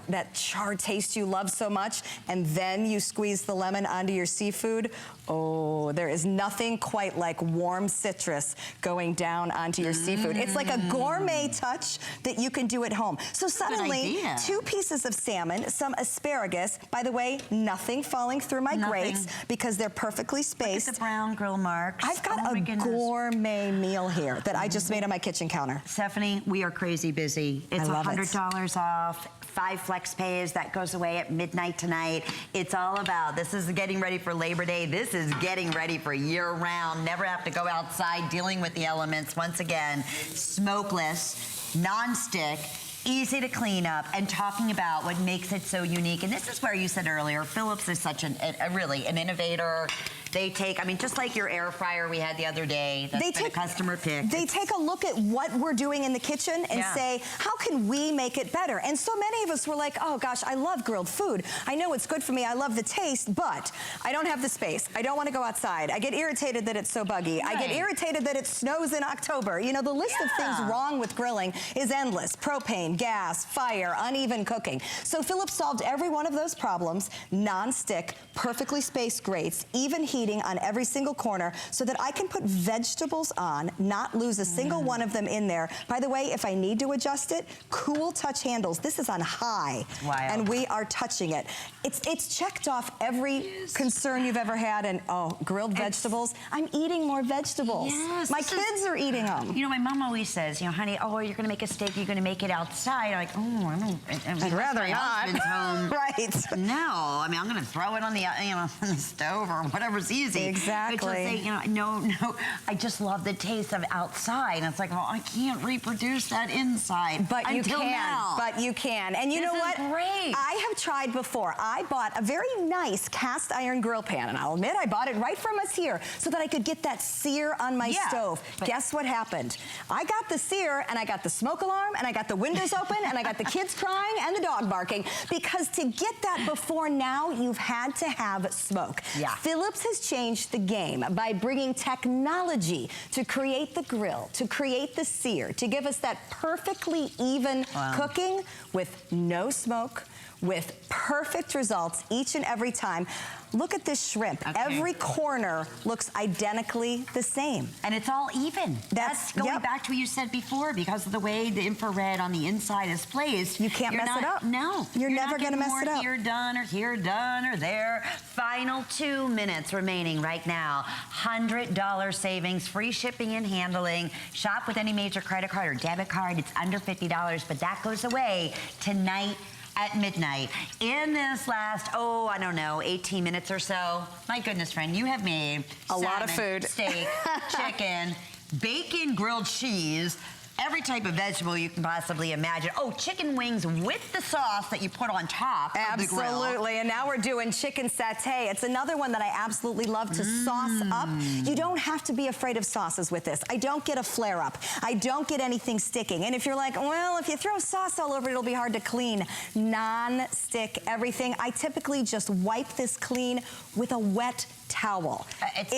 taste you love so much, and then you squeeze the lemon onto your seafood. Oh, there is nothing quite like warm citrus going down onto your seafood. It's like a gourmet touch that you can do at home. So suddenly, 2 pieces of salmon, some asparagus. By the way, nothing falling through my grates because they're perfectly spaced. Look at the brown grill marks. I've got a gourmet meal here that I just made on my kitchen counter. Stephanie, we are crazy busy. It's $100 off. 5 flex pays, that goes away at midnight tonight. It's all about, this is getting ready for Labor Day. This is getting ready for year round. Never have to go outside dealing with the elements. Once again, smokeless, non-stick, easy to clean up, and talking about what makes it so unique. And this is where you said earlier, Philips is such really an innovator. They take, I mean, just like your air fryer we had the other day, that's been a customer pick. They take a look at what we're doing in the kitchen and say, how can we make it better? And so many of us were like, oh gosh, I love grilled food. I know it's good for me, I love the taste, but I don't have the space. I don't want to go outside. I get irritated that it's so buggy. I get irritated that it snows in October. You know, the list of things wrong with grilling is endless. Propane, gas, fire, uneven cooking. So Philips solved every one of those problems, non-stick, perfectly spaced grates, even heat on every single corner so that I can put vegetables on, not lose a single one of them in there. By the way, if I need to adjust it, cool touch handles. This is on high, and we are touching it. It's checked off every concern you've ever had, and grilled vegetables. I'm eating more vegetables. My kids are eating them. You know, my mom always says, you know, honey, you're gonna make a steak, you're gonna make it outside. I'm like, I'd rather not. Home. No, I mean, I'm gonna throw it on the, on the stove or whatever's easy. Exactly. But say, you know, no, I just love the taste of outside. And it's like, I can't reproduce that inside. But you can. Now. But you can. And you know what? Great. I have tried before. I bought a very nice cast iron grill pan, and I'll admit I bought it right from us here so that I could get that sear on my stove. Guess what happened? I got the sear, and I got the smoke alarm, and I got the windows open, and I got the kids crying and the dog barking, because to get that before now, you've had to have smoke. Philips has changed the game by bringing technology to create the grill, to create the sear, to give us that perfectly even cooking with no smoke, with perfect results each and every time. Look at this shrimp. Okay. Every corner looks identically the same. And it's all even. That's going back to what you said before, because of the way the infrared on the inside is placed. You can't mess it up. No. You're never going to mess it up. Here done or here done or there. Final 2 minutes remaining right now. $100 savings, free shipping and handling. Shop with any major credit card or debit card. It's under $50, but that goes away tonight at midnight. In this last, I don't know, 18 minutes or so, my goodness, friend, you have made a lot of food. Steak, chicken, bacon, grilled cheese, every type of vegetable you can possibly imagine. Oh, chicken wings with the sauce that you put on top of the grill. Absolutely, and now we're doing chicken satay. It's another one that I absolutely love to sauce up. You don't have to be afraid of sauces with this. I don't get a flare-up. I don't get anything sticking. And if you're like, well, if you throw sauce all over it, it'll be hard to clean. Non-stick everything. I typically just wipe this clean with a wet towel.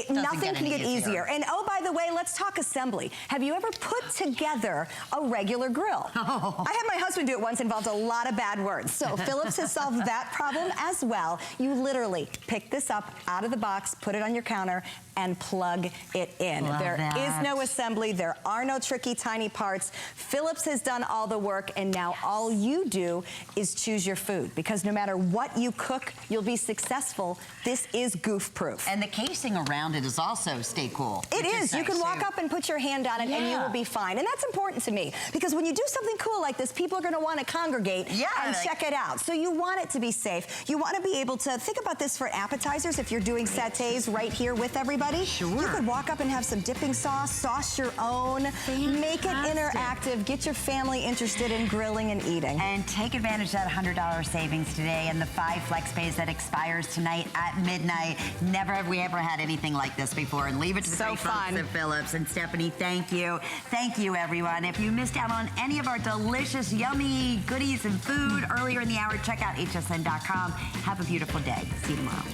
Nothing can get easier. And oh, by the way, let's talk assembly. Have you ever put together a regular grill? I had my husband do it once, involved a lot of bad words. So Phillips has solved that problem as well. You literally pick this up out of the box, put it on your counter, and plug it in. There is no assembly. There are no tricky tiny parts. Phillips has done all the work, and now all you do is choose your food, because no matter what you cook, you'll be successful. This is goof-proof. And the casing around it is also stay cool. It is. You can walk up and put your hand on it, and you will be fine. And that's important to me, because when you do something cool like this, people are going to want to congregate and check it out. So you want it to be safe. You want to be able to think about this for appetizers. If you're doing satays right here with everybody, you could walk up and have some dipping sauce your own. Make it interactive. Get your family interested in grilling and eating. And take advantage of that $100 savings today and the 5 flex pays that expires tonight at midnight. Never have we ever had anything like this before. And leave it to the great folks at Phillips. And Stephanie, thank you. Thank you, everyone. If you missed out on any of our delicious, yummy goodies and food earlier in the hour, check out hsn.com. Have a beautiful day. See you tomorrow.